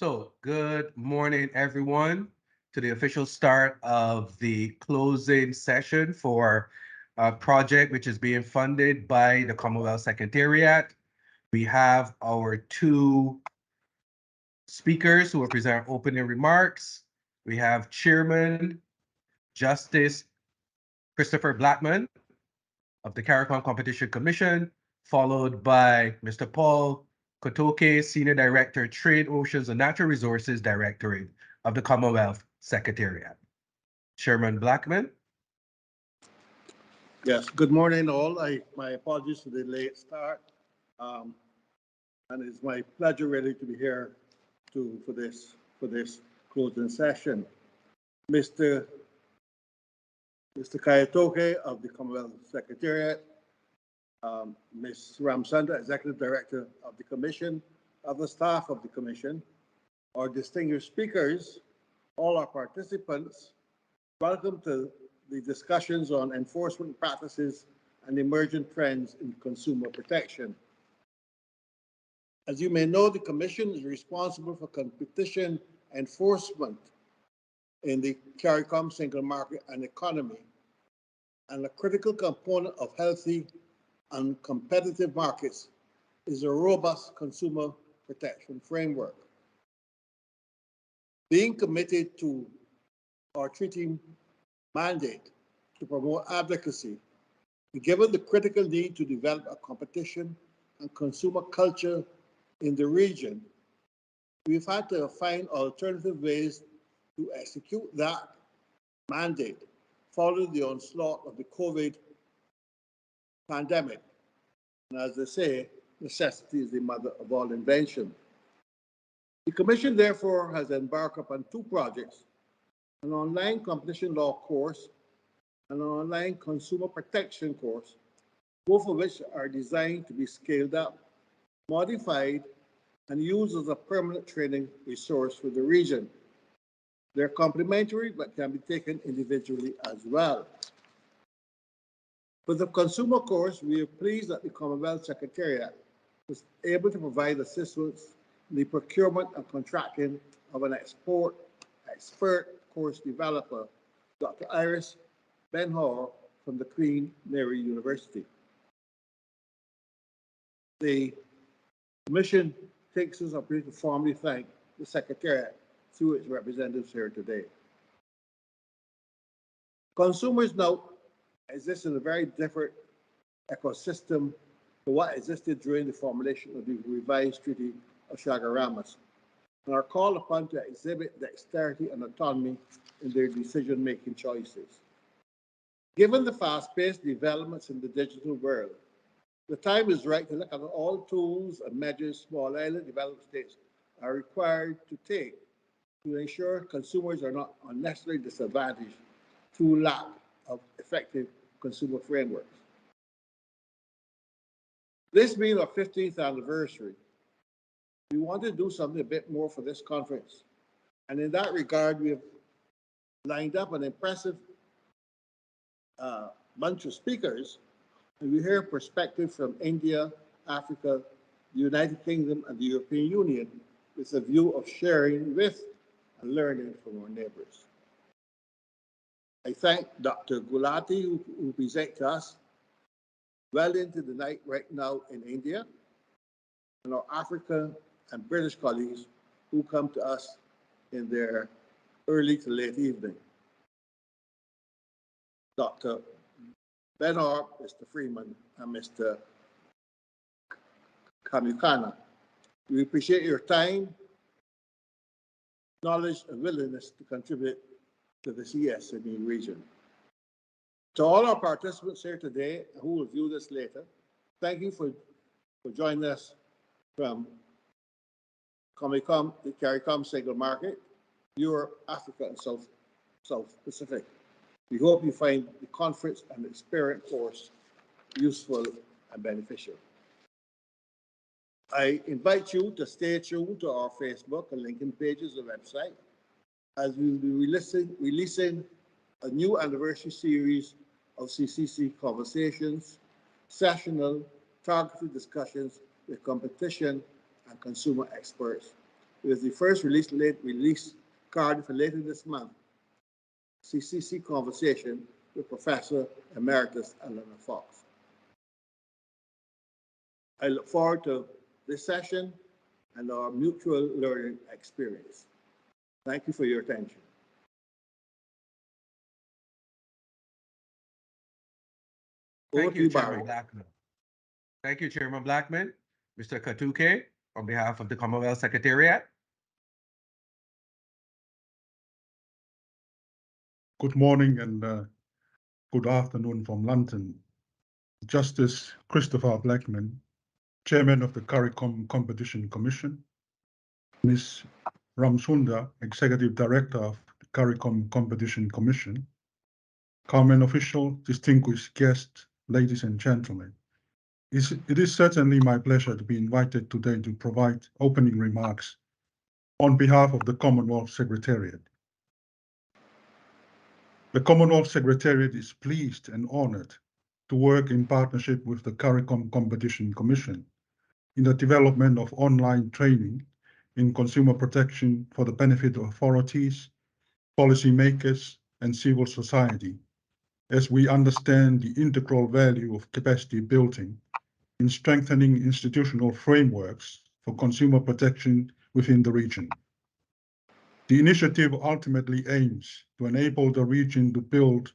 So, good morning, everyone, to the official start of the closing session for a project which is being funded by the Commonwealth Secretariat. We have our two speakers who will present opening remarks. We have Chairman Justice Christopher Blackman of the CARICOM Competition Commission, followed by Mr. Paul Kotoke, Senior Director, Trade, Oceans, and Natural Resources Directorate of the Commonwealth Secretariat. Chairman Blackman. Yes, good morning all. My apologies for the late start. And it's my pleasure really to be here for this closing session. Mr. Kayatoke of the Commonwealth Secretariat, Ms. Ramsandra, Executive Director of the Commission, other staff of the Commission, our distinguished speakers, all our participants, welcome to the discussions on enforcement practices and emerging trends in consumer protection. As you may know, the Commission is responsible for competition enforcement in the CARICOM single market and economy, and a critical component of healthy and competitive markets is a robust consumer protection framework. Being committed to our treaty mandate to promote advocacy, given the critical need to develop a competition and consumer culture in the region, we've had to find alternative ways to execute that mandate following the onslaught of the COVID pandemic. And as they say, necessity is the mother of all invention. The Commission, therefore, has embarked upon two projects: an online competition law course and an online consumer protection course, both of which are designed to be scaled up, modified, and used as a permanent training resource for the region. They're complementary but can be taken individually as well. For the consumer course, we are pleased that the Commonwealth Secretariat was able to provide assistance in the procurement and contracting of an expert course developer, Dr. Iris Ben-Hur from the Queen Mary University. The Commission takes this opportunity to formally thank the Secretariat through its representatives here today. Consumers now exist in a very different ecosystem to what existed during the formulation of the revised Treaty of Chaguaramas, and are called upon to exhibit dexterity and autonomy in their decision-making choices. Given the fast-paced developments in the digital world, the time is right to look at all tools and measures small island developed states are required to take to ensure consumers are not unnecessarily disadvantaged through lack of effective consumer frameworks. This being our 15th anniversary, we want to do something a bit more for this conference. And in that regard, we have lined up an impressive bunch of speakers, and we hear perspectives from India, Africa, the United Kingdom, and the European Union with a view of sharing with and learning from our neighbors. I thank Dr. Gulati, who presents to us well into the night right now in India, and our African and British colleagues who come to us in their early to late evening. Dr. Ben-Hur, Mr. Freeman, and Mr. Kamukana. We appreciate your time, knowledge, and willingness to contribute to the CSME region. To all our participants here today who will view this later, thank you for joining us from COMECOM, the CARICOM Single Market, Europe, Africa, and South Pacific. We hope you find the conference and the experience course useful and beneficial. I invite you to stay tuned to our Facebook and LinkedIn pages and website, as we will be releasing a new anniversary series of CCC conversations, sessional, targeted discussions with competition and consumer experts, It is the first release card for later this month. CCC Conversation with Professor Emeritus Eleanor Fox. I look forward to this session and our mutual learning experience. Thank you for your attention. Thank you, Chairman Blackman. Thank you, Chairman Blackman. Mr. Katuke, on behalf of the Commonwealth Secretariat. Good morning and good afternoon from London. Justice Christopher Blackman, Chairman of the CARICOM Competition Commission, Ms. Ramsunda, Executive Director of the CARICOM Competition Commission, Common Official, distinguished guests, ladies and gentlemen. It is certainly my pleasure to be invited today to provide opening remarks on behalf of the Commonwealth Secretariat. The Commonwealth Secretariat is pleased and honored to work in partnership with the CARICOM Competition Commission in the development of online training in consumer protection for the benefit of authorities, policymakers, and civil society, as we understand the integral value of capacity building in strengthening institutional frameworks for consumer protection within the region. The initiative ultimately aims to enable the region to build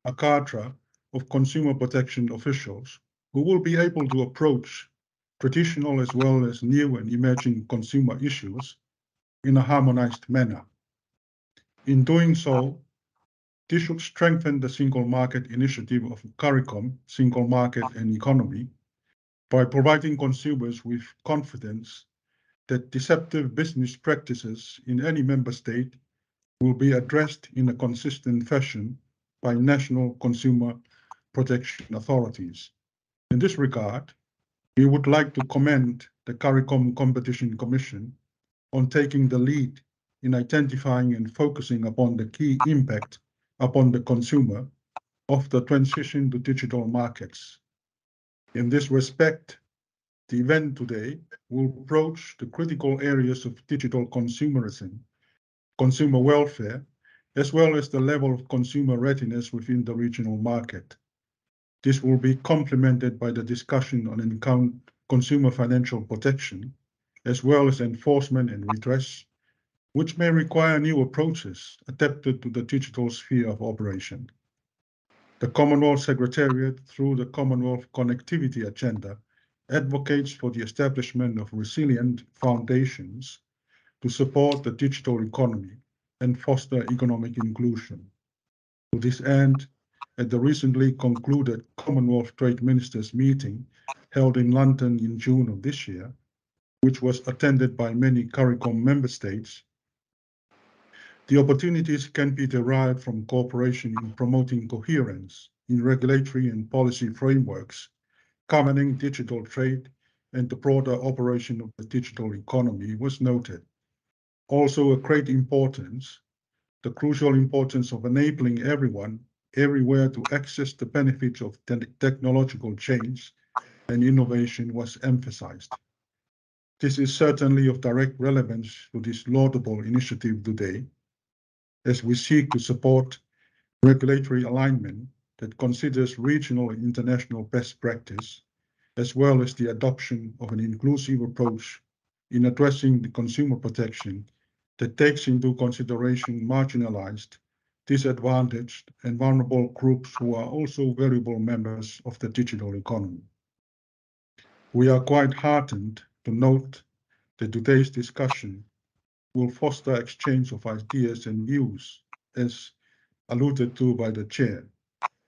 a cadre of consumer protection officials who will be able to approach traditional as well as new and emerging consumer issues in a harmonized manner. In doing so, this should strengthen the single market initiative of CARICOM, Single Market and Economy, by providing consumers with confidence that deceptive business practices in any member state will be addressed in a consistent fashion by national consumer protection authorities. In this regard, we would like to commend the CARICOM Competition Commission on taking the lead in identifying and focusing upon the key impact upon the consumer of the transition to digital markets. In this respect, the event today will approach the critical areas of digital consumerism, consumer welfare, as well as the level of consumer readiness within the regional market. This will be complemented by the discussion on consumer financial protection, as well as enforcement and redress, which may require new approaches adapted to the digital sphere of operation. The Commonwealth Secretariat, through the Commonwealth Connectivity Agenda, advocates for the establishment of resilient foundations to support the digital economy and foster economic inclusion. To this end, at the recently concluded Commonwealth Trade Ministers meeting held in London in June of this year, which was attended by many CARICOM member states, the opportunities can be derived from cooperation in promoting coherence in regulatory and policy frameworks governing digital trade and the broader operation of the digital economy was noted. Also, a great importance, the crucial importance of enabling everyone, everywhere to access the benefits of technological change and innovation was emphasized. This is certainly of direct relevance to this laudable initiative today, as we seek to support regulatory alignment that considers regional and international best practice, as well as the adoption of an inclusive approach in addressing the consumer protection that takes into consideration marginalized, disadvantaged, and vulnerable groups who are also valuable members of the digital economy. We are quite heartened to note that today's discussion will foster exchange of ideas and views, as alluded to by the chair,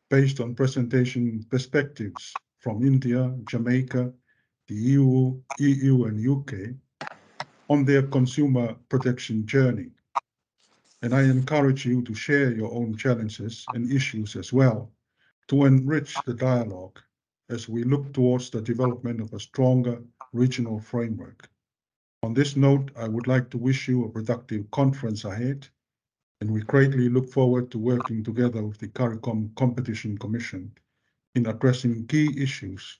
based on presentation perspectives from India, Jamaica, the EU and UK on their consumer protection journey. And I encourage you to share your own challenges and issues as well to enrich the dialogue as we look towards the development of a stronger regional framework. On this note, I would like to wish you a productive conference ahead, and we greatly look forward to working together with the CARICOM Competition Commission in addressing key issues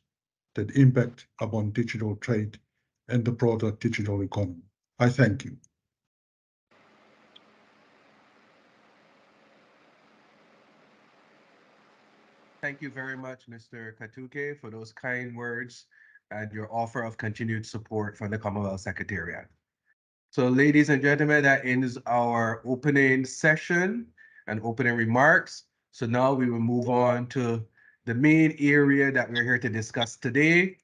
that impact upon digital trade and the broader digital economy. I thank you. Thank you very much, Mr. Katuke, for those kind words and your offer of continued support from the Commonwealth Secretariat. So, ladies and gentlemen, that ends our opening session and opening remarks. So now we will move on to the main area that we're here to discuss today.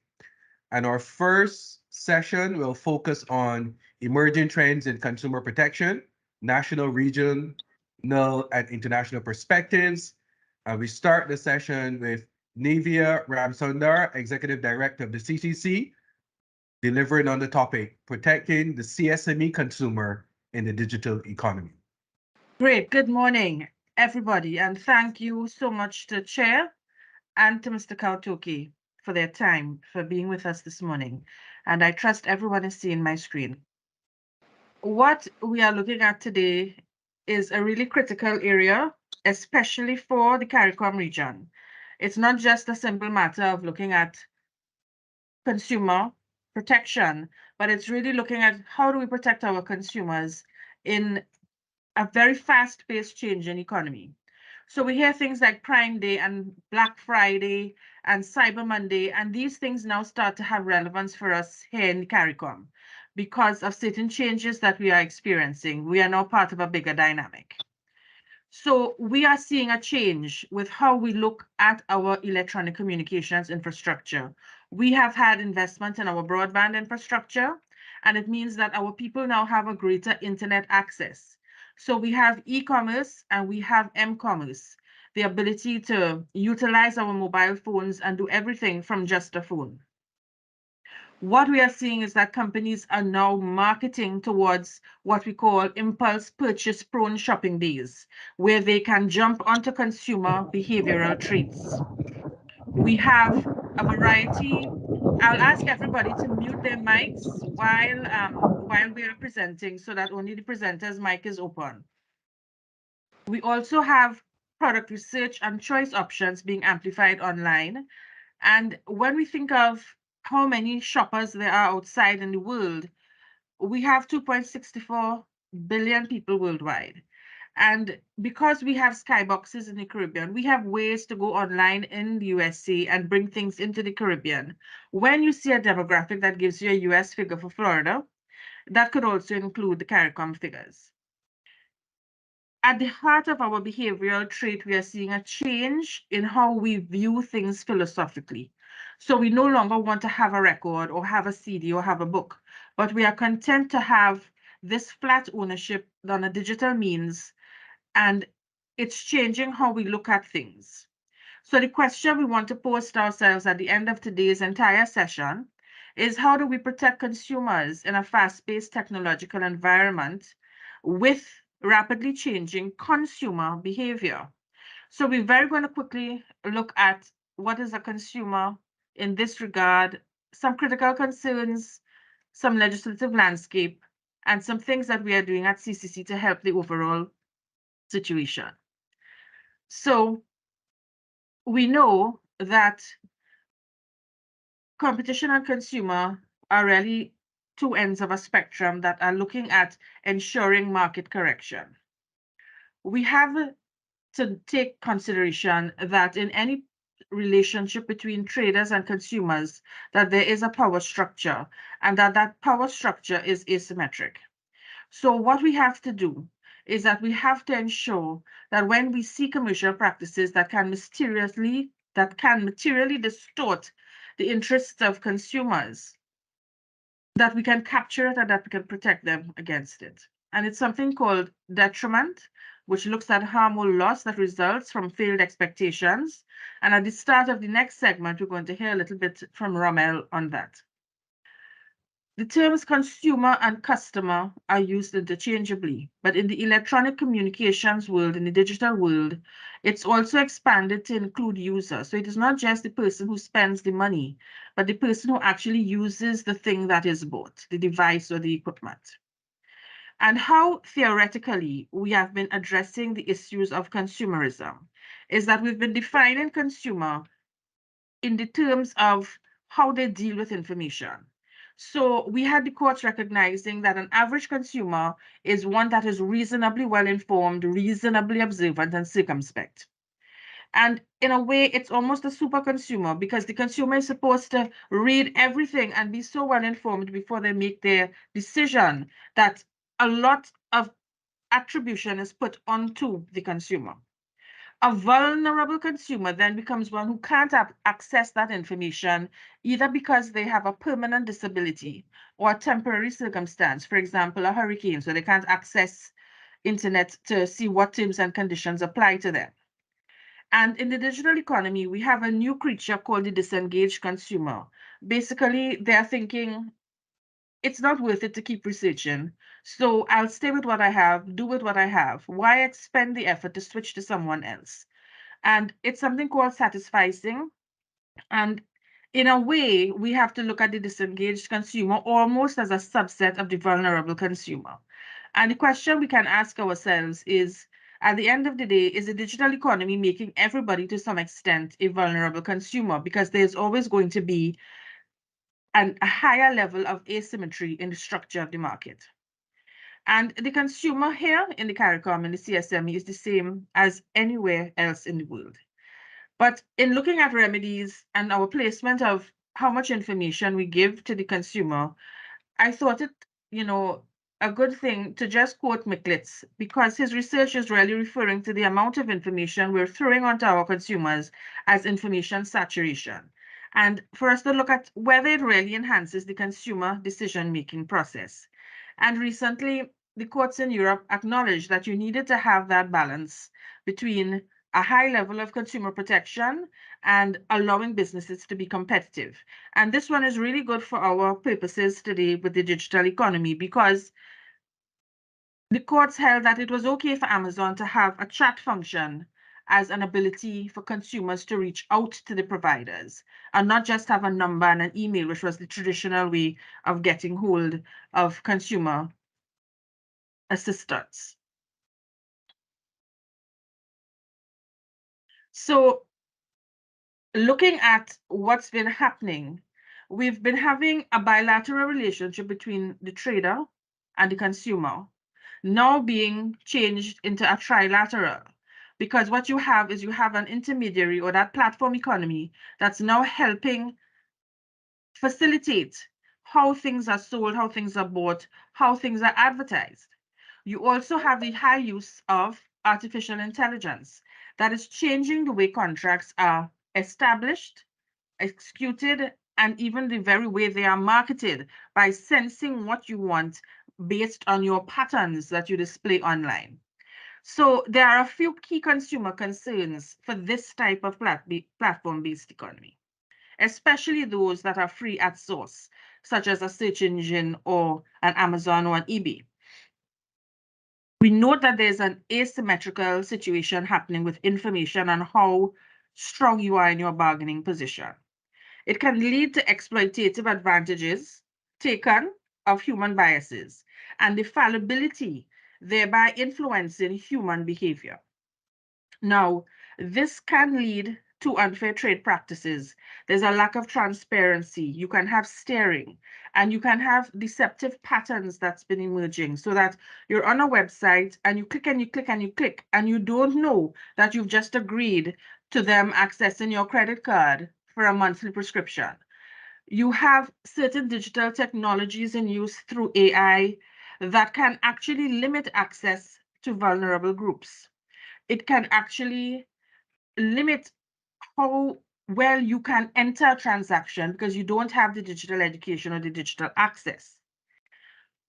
And our first session will focus on emerging trends in consumer protection, national, regional, and international perspectives. We start the session with Navia Ramsundar, Executive Director of the CCC, delivering on the topic, protecting the CSME consumer in the digital economy. Great. Good morning, everybody, and thank you so much to Chair and to Mr. Kautoki for their time, for being with us this morning. And I trust everyone is seeing my screen. What we are looking at today is a really critical area, especially for the CARICOM region. It's not just a simple matter of looking at consumer protection, but it's really looking at how do we protect our consumers in a very fast-paced changing economy. So we hear things like Prime Day and Black Friday and Cyber Monday, and these things now start to have relevance for us here in CARICOM because of certain changes that we are experiencing. We are now part of a bigger dynamic. So we are seeing a change with how we look at our electronic communications infrastructure. We have had investment in our broadband infrastructure, and it means that our people now have a greater internet access. So we have e-commerce and we have m-commerce, the ability to utilize our mobile phones and do everything from just a phone. What we are seeing is that companies are now marketing towards what we call impulse purchase prone shopping days, where they can jump onto consumer behavioral traits. We have a variety. I'll ask everybody to mute their mics while we are presenting so that only the presenter's mic is open. We also have product research and choice options being amplified online. And when we think of how many shoppers there are outside in the world, we have 2.64 billion people worldwide. And because we have skyboxes in the Caribbean, we have ways to go online in the USA and bring things into the Caribbean. When you see a demographic that gives you a US figure for Florida, that could also include the CARICOM figures. At the heart of our behavioral trait, we are seeing a change in how we view things philosophically. So we no longer want to have a record or have a CD or have a book, but we are content to have this flat ownership on a digital means, and it's changing how we look at things. So the question we want to pose to ourselves at the end of today's entire session is, how do we protect consumers in a fast-paced technological environment with rapidly changing consumer behavior? So we're very going to quickly look at what is a consumer in this regard, some critical concerns, some legislative landscape, and some things that we are doing at CCC to help the overall situation. So we know that competition and consumer are really two ends of a spectrum that are looking at ensuring market correction. We have to take consideration that in any relationship between traders and consumers, that there is a power structure and that power structure is asymmetric. So what we have to do is that we have to ensure that when we see commercial practices that can materially distort the interests of consumers, that we can capture it and that we can protect them against it. And it's something called detriment, which looks at harm or loss that results from failed expectations. And at the start of the next segment, we're going to hear a little bit from Rommel on that. The terms consumer and customer are used interchangeably, but in the electronic communications world, in the digital world, it's also expanded to include user. So it is not just the person who spends the money, but the person who actually uses the thing that is bought, the device or the equipment. And how theoretically we have been addressing the issues of consumerism is that we've been defining consumer in the terms of how they deal with information. So we had the courts recognizing that an average consumer is one that is reasonably well informed, reasonably observant, and circumspect. And in a way, it's almost a super consumer because the consumer is supposed to read everything and be so well informed before they make their decision that a lot of attribution is put onto the consumer. A vulnerable consumer then becomes one who can't access that information either because they have a permanent disability or a temporary circumstance, for example, a hurricane, so they can't access internet to see what terms and conditions apply to them. And in the digital economy, we have a new creature called the disengaged consumer. Basically, they're thinking, it's not worth it to keep researching. So I'll stay with what I have, do with what I have. Why expend the effort to switch to someone else? And it's something called satisficing. And in a way, we have to look at the disengaged consumer almost as a subset of the vulnerable consumer. And the question we can ask ourselves is, at the end of the day, is the digital economy making everybody to some extent a vulnerable consumer? Because there's always going to be a higher level of asymmetry in the structure of the market. And the consumer here in the CARICOM and the CSME is the same as anywhere else in the world. But in looking at remedies and our placement of how much information we give to the consumer, I thought it, a good thing to just quote Micklitz, because his research is really referring to the amount of information we're throwing onto our consumers as information saturation. And for us to look at whether it really enhances the consumer decision-making process. And recently, the courts in Europe acknowledged that you needed to have that balance between a high level of consumer protection and allowing businesses to be competitive. And this one is really good for our purposes today with the digital economy, because the courts held that it was okay for Amazon to have a chat function as an ability for consumers to reach out to the providers and not just have a number and an email, which was the traditional way of getting hold of consumer assistance. So looking at what's been happening, we've been having a bilateral relationship between the trader and the consumer, now being changed into a trilateral. Because what you have is you have an intermediary or that platform economy that's now helping facilitate how things are sold, how things are bought, how things are advertised. You also have the high use of artificial intelligence that is changing the way contracts are established, executed, and even the very way they are marketed by sensing what you want based on your patterns that you display online. So there are a few key consumer concerns for this type of platform-based economy, especially those that are free at source, such as a search engine or an Amazon or an eBay. We note that there's an asymmetrical situation happening with information on how strong you are in your bargaining position. It can lead to exploitative advantages taken of human biases and the fallibility, thereby influencing human behavior. Now, this can lead to unfair trade practices. There's a lack of transparency. You can have steering, and you can have deceptive patterns that's been emerging, so that you're on a website and you click and you click and you click, and you don't know that you've just agreed to them accessing your credit card for a monthly prescription. You have certain digital technologies in use through AI that can actually limit access to vulnerable groups. It can actually limit how well you can enter a transaction because you don't have the digital education or the digital access.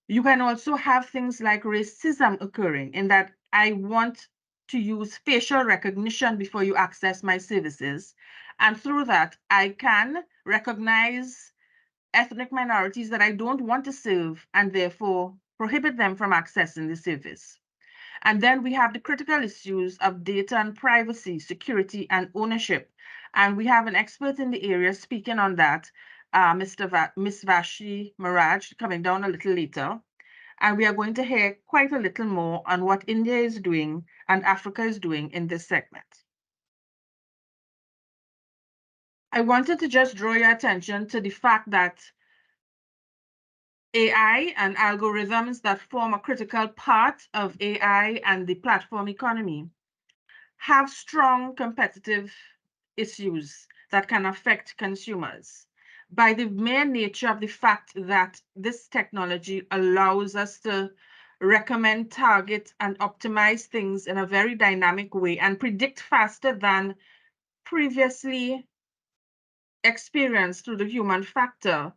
You can also have things like racism occurring in that I want to use facial recognition before you access my services. And through that, I can recognize ethnic minorities that I don't want to serve and therefore prohibit them from accessing the service. And then we have the critical issues of data and privacy, security, and ownership. And we have an expert in the area speaking on that, Miss Vashi Maraj, coming down a little later. And we are going to hear quite a little more on what India is doing and Africa is doing in this segment. I wanted to just draw your attention to the fact that AI and algorithms that form a critical part of AI and the platform economy have strong competitive issues that can affect consumers by the mere nature of the fact that this technology allows us to recommend, target, and optimize things in a very dynamic way and predict faster than previously experienced through the human factor.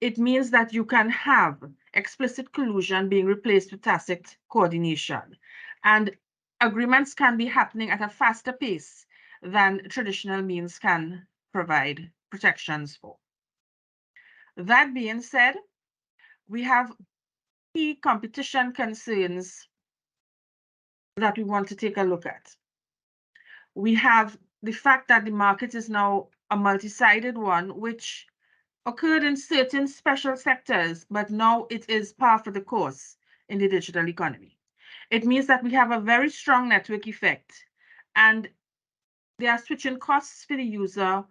It means that you can have explicit collusion being replaced with tacit coordination. And agreements can be happening at a faster pace than traditional means can provide protections for. That being said, we have key competition concerns that we want to take a look at. We have the fact that the market is now a multi-sided one, which occurred in certain special sectors, but now it is par for the course in the digital economy. It means that we have a very strong network effect, and there are switching costs for the user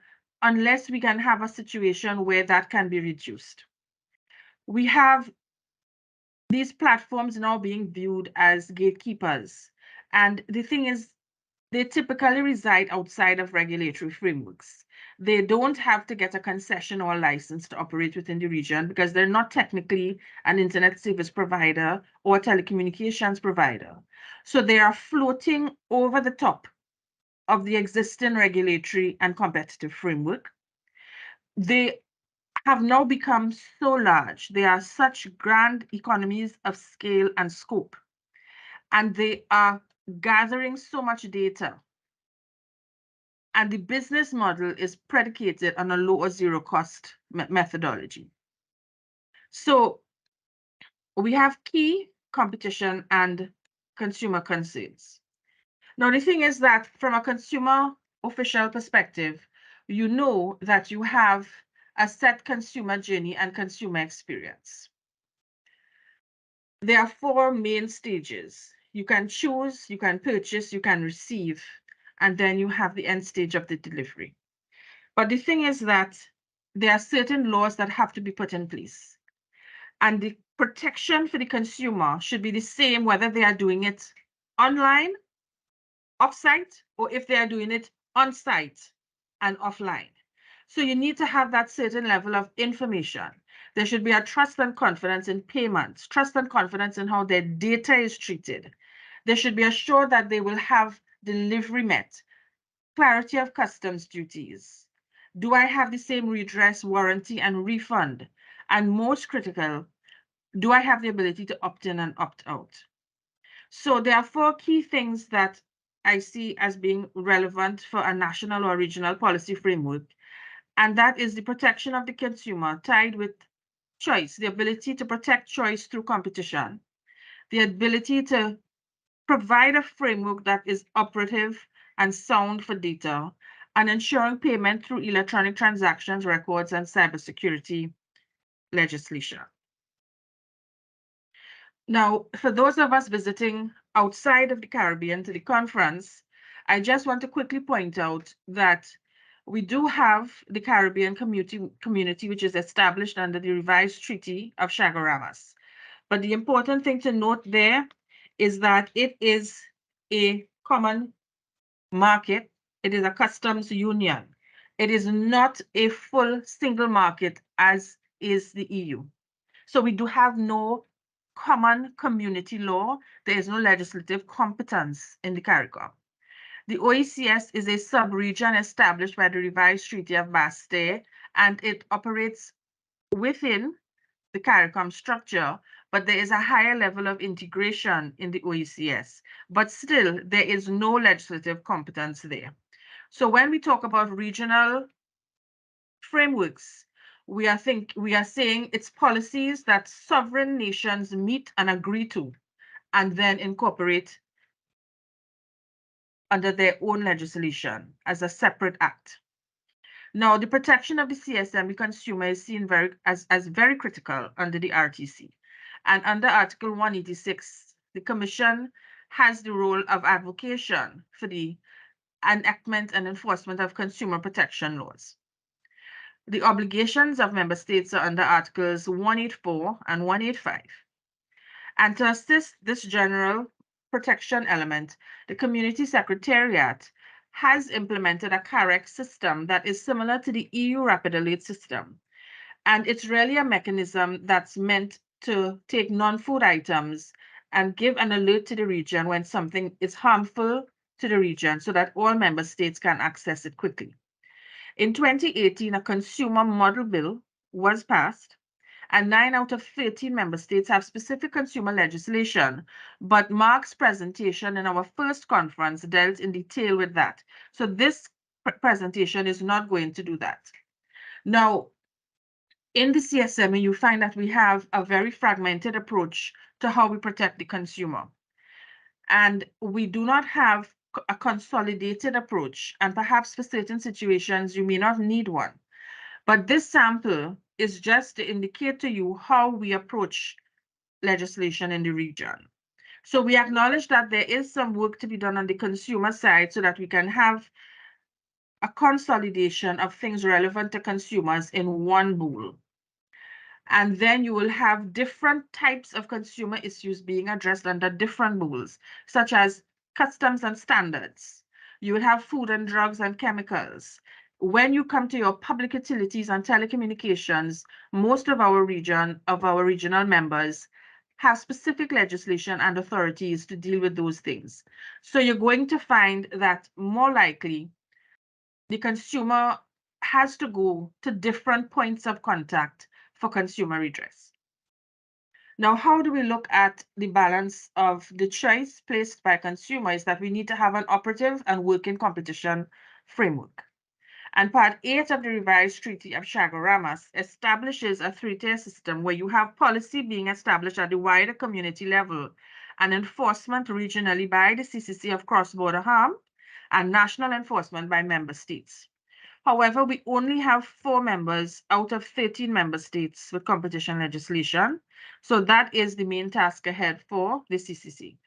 unless we can have a situation where that can be reduced. We have these platforms now being viewed as gatekeepers. And the thing is, they typically reside outside of regulatory frameworks. They don't have to get a concession or a license to operate within the region because they're not technically an internet service provider or a telecommunications provider. So they are floating over the top of the existing regulatory and competitive framework. They have now become so large. They are such grand economies of scale and scope, and they are gathering so much data. And the business model is predicated on a low or zero cost methodology. So we have key competition and consumer concerns. Now, the thing is that from a consumer official perspective, you know that you have a set consumer journey and consumer experience. There are four main stages. You can choose, you can purchase, you can receive, and then you have the end stage of the delivery. But the thing is that there are certain laws that have to be put in place. And the protection for the consumer should be the same whether they are doing it online, offsite, or if they are doing it on site and offline. So you need to have that certain level of information. There should be a trust and confidence in payments, trust and confidence in how their data is treated. They should be assured that they will have delivery met, clarity of customs duties. Do I have the same redress, warranty, and refund? And most critical, do I have the ability to opt in and opt out? So there are four key things that I see as being relevant for a national or regional policy framework. And that is the protection of the consumer tied with choice, the ability to protect choice through competition, the ability to provide a framework that is operative and sound for data, and ensuring payment through electronic transactions, records, and cybersecurity legislation. Now, for those of us visiting outside of the Caribbean to the conference, I just want to quickly point out that we do have the Caribbean community, which is established under the revised Treaty of Chaguaramas. But the important thing to note there is that it is a common market. It is a customs union. It is not a full single market as is the EU. So we do have no common community law. There is no legislative competence in the CARICOM. The OECS is a sub-region established by the revised Treaty of Bastille, and it operates within the CARICOM structure, but there is a higher level of integration in the OECS. But still, there is no legislative competence there. So when we talk about regional frameworks, we are saying it's policies that sovereign nations meet and agree to, and then incorporate under their own legislation as a separate act. Now, the protection of the CSM, the consumer, is seen as very critical under the RTC. And under Article 186, the Commission has the role of advocation for the enactment and enforcement of consumer protection laws. the obligations of member states are under Articles 184 and 185. And to assist this general protection element, the Community Secretariat has implemented a CAREX system that is similar to the EU Rapid Alert system. And it's really a mechanism that's meant to take non-food items and give an alert to the region when something is harmful to the region so that all member states can access it quickly. In 2018, a consumer model bill was passed, and 9 out of 13 member states have specific consumer legislation. But Mark's presentation in our first conference dealt in detail with that. So this presentation is not going to do that. Now, in the CSME, you find that we have a very fragmented approach to how we protect the consumer. And we do not have a consolidated approach. And perhaps for certain situations, you may not need one. But this sample is just to indicate to you how we approach legislation in the region. So we acknowledge that there is some work to be done on the consumer side so that we can have a consolidation of things relevant to consumers in one bowl. And then you will have different types of consumer issues being addressed under different bowls, such as customs and standards. You will have food and drugs and chemicals. When you come to your public utilities and telecommunications, most of our regional members have specific legislation and authorities to deal with those things. So you're going to find that more likely the consumer has to go to different points of contact for consumer redress. Now, how do we look at the balance of the choice placed by consumers? That we need to have an operative and working competition framework. And Part 8 of the revised Treaty of Chaguaramas establishes a three-tier system where you have policy being established at the wider community level and enforcement regionally by the CCC of cross-border harm and national enforcement by member states. However, we only have 4 members out of 13 member states with competition legislation. So that is the main task ahead for the CCC.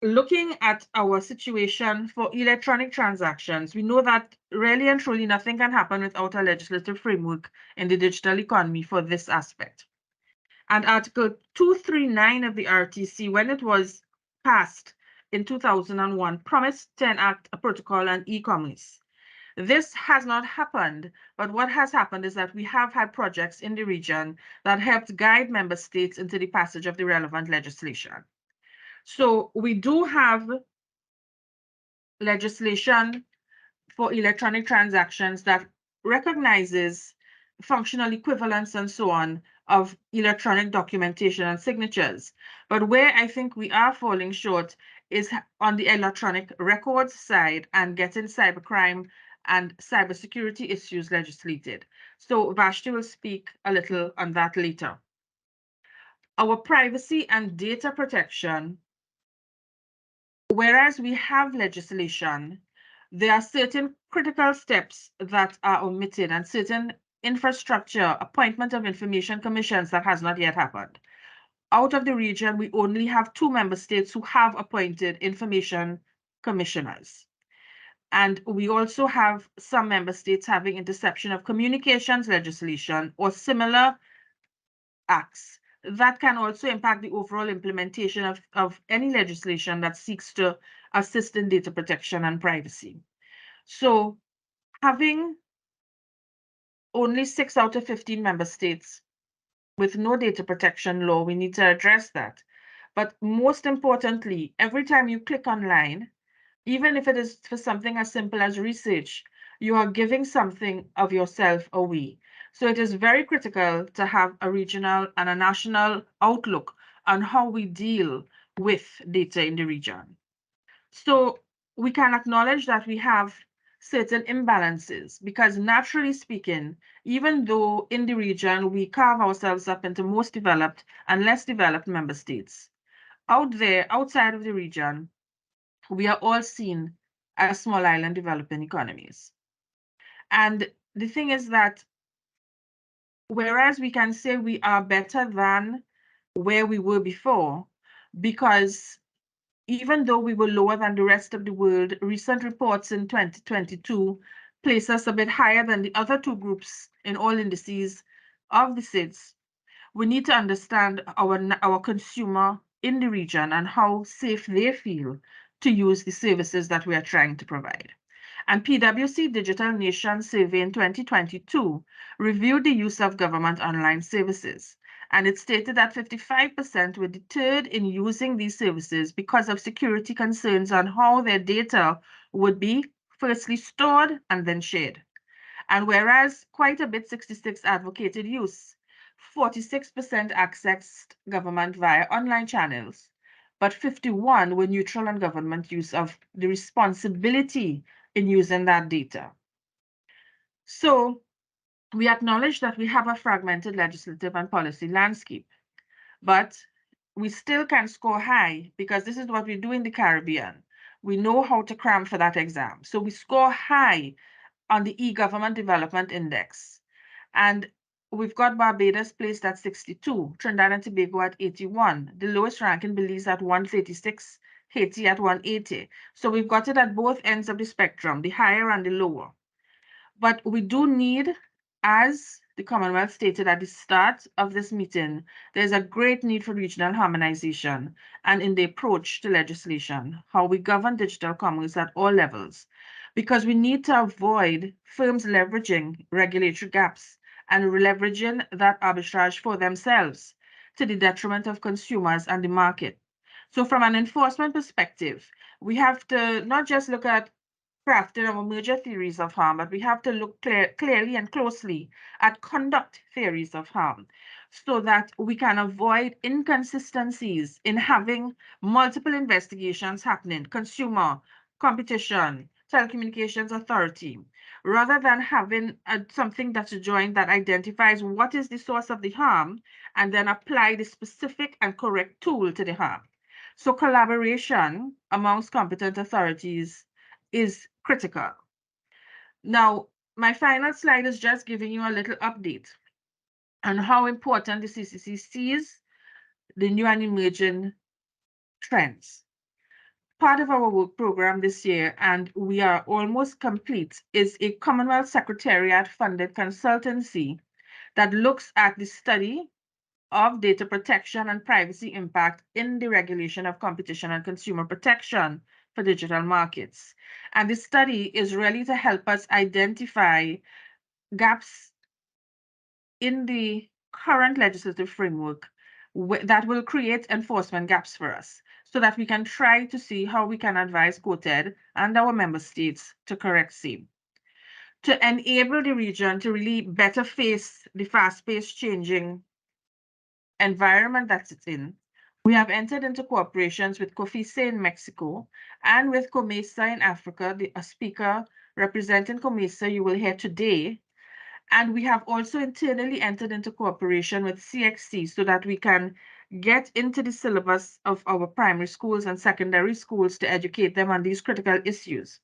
Looking at our situation for electronic transactions, we know that really and truly nothing can happen without a legislative framework in the digital economy for this aspect. And Article 239 of the RTC, when it was passed in 2001, promised to enact a protocol on e-commerce. This has not happened, but what has happened is that we have had projects in the region that helped guide member states into the passage of the relevant legislation. So we do have legislation for electronic transactions that recognizes functional equivalence and so on of electronic documentation and signatures. But where I think we are falling short is on the electronic records side and getting cybercrime and cybersecurity issues legislated. So Vashti will speak a little on that later. Our privacy and data protection, whereas we have legislation, there are certain critical steps that are omitted and certain infrastructure, appointment of information commissions that has not yet happened. Out of the region, we only have 2 member states who have appointed information commissioners. And we also have some member states having interception of communications legislation or similar acts that can also impact the overall implementation of any legislation that seeks to assist in data protection and privacy. So having only 6 out of 15 member states with no data protection law, we need to address that. But most importantly, every time you click online, even if it is for something as simple as research, you are giving something of yourself away. So it is very critical to have a regional and a national outlook on how we deal with data in the region. So we can acknowledge that we have certain imbalances because naturally speaking, even though in the region we carve ourselves up into most developed and less developed member states, out there, outside of the region, we are all seen as small island developing economies. And the thing is that whereas we can say we are better than where we were before, because even though we were lower than the rest of the world, recent reports in 2022 place us a bit higher than the other two groups in all indices of the SIDS, we need to understand our consumer in the region and how safe they feel to use the services that we are trying to provide. And PwC Digital Nation Survey in 2022 reviewed the use of government online services. And it stated that 55% were deterred in using these services because of security concerns on how their data would be firstly stored and then shared. And whereas quite a bit, 66 advocated use, 46% accessed government via online channels, but 51 were neutral on government use of the responsibility in using that data. So we acknowledge that we have a fragmented legislative and policy landscape, but we still can score high because this is what we do in the Caribbean. We know how to cram for that exam. So we score high on the e-government development index. And we've got Barbados placed at 62, Trinidad and Tobago at 81, the lowest ranking Belize at 136, Haiti at 180. So we've got it at both ends of the spectrum, the higher and the lower. But we do need, as the Commonwealth stated at the start of this meeting, there's a great need for regional harmonization and in the approach to legislation, how we govern digital commerce at all levels, because we need to avoid firms leveraging regulatory gaps and leveraging that arbitrage for themselves to the detriment of consumers and the market. So from an enforcement perspective, we have to not just look at crafting our major theories of harm, but we have to look clearly and closely at conduct theories of harm so that we can avoid inconsistencies in having multiple investigations happening, consumer, competition, telecommunications authority, rather than having something that's joined that identifies what is the source of the harm and then apply the specific and correct tool to the harm. So collaboration amongst competent authorities is critical. Now, my final slide is just giving you a little update on how important the CCC sees the new and emerging trends. Part of our work program this year, and we are almost complete, is a Commonwealth Secretariat funded consultancy that looks at the study of data protection and privacy impact in the regulation of competition and consumer protection for digital markets. And this study is really to help us identify gaps in the current legislative framework that will create enforcement gaps for us so that we can try to see how we can advise COTED and our member states to correct same. To enable the region to really better face the fast-paced changing environment that it's in, we have entered into cooperations with COFECE in Mexico and with COMESA in Africa, a speaker representing COMESA you will hear today. And we have also internally entered into cooperation with CXC so that we can get into the syllabus of our primary schools and secondary schools to educate them on these critical issues.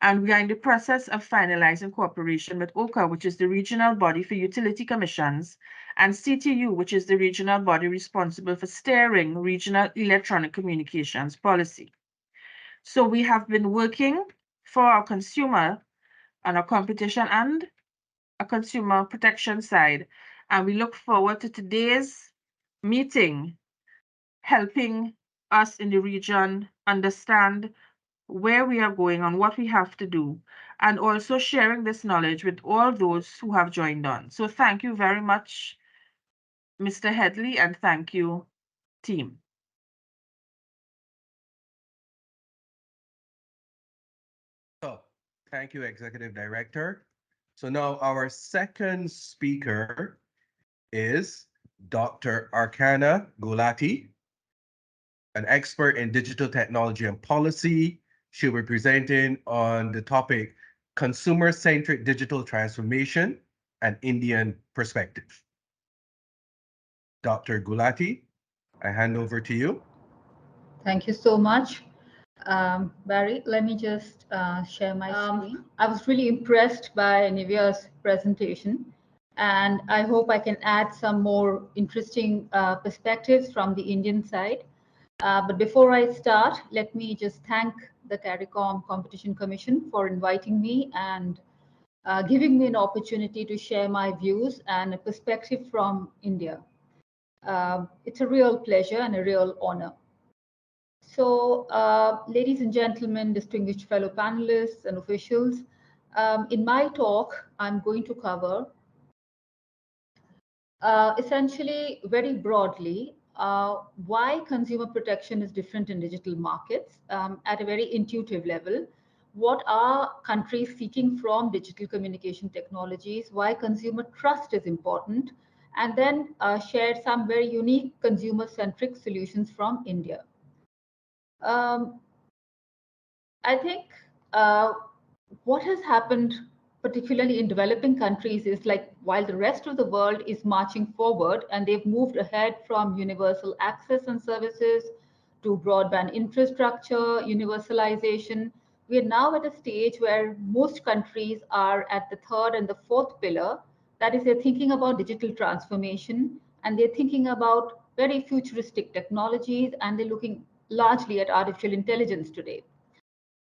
And we are in the process of finalizing cooperation with OCA, which is the regional body for utility commissions, and CTU, which is the regional body responsible for steering regional electronic communications policy. So we have been working for our consumer and our competition and a consumer protection side, and we look forward to today's meeting, helping us in the region understand where we are going and what we have to do, and also sharing this knowledge with all those who have joined on. So thank you very much, Mr. Headley, and thank you, team. So, thank you, Executive Director. So now our second speaker is Dr. Arkana Gulati, an expert in digital technology and policy. She'll be presenting on the topic consumer-centric digital transformation and Indian perspective. Dr. Gulati, I hand over to you. Thank you so much. Barry, let me just share my screen. I was really impressed by Nivea's presentation, and I hope I can add some more interesting perspectives from the Indian side. But before I start, let me just thank the CARICOM Competition Commission for inviting me and giving me an opportunity to share my views and a perspective from India. It's a real pleasure and a real honor. So, ladies and gentlemen, distinguished fellow panelists and officials, in my talk, I'm going to cover essentially very broadly why consumer protection is different in digital markets at a very intuitive level. What are countries seeking from digital communication technologies? Why consumer trust is important? And then share some very unique consumer-centric solutions from India. I think what has happened, particularly in developing countries, is like while the rest of the world is marching forward and they've moved ahead from universal access and services to broadband infrastructure, universalization, we are now at a stage where most countries are at the third and the fourth pillar. That is, they're thinking about digital transformation and they're thinking about very futuristic technologies and they're looking largely at artificial intelligence today.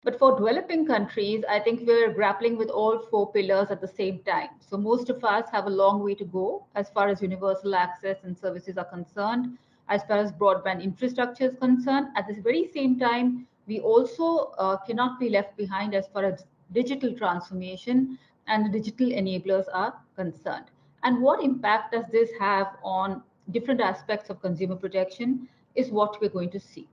But for developing countries, I think we're grappling with all four pillars at the same time. So most of us have a long way to go as far as universal access and services are concerned, as far as broadband infrastructure is concerned. At the very same time, we also cannot be left behind as far as digital transformation and digital enablers are concerned. And what impact does this have on different aspects of consumer protection is what we're going to see.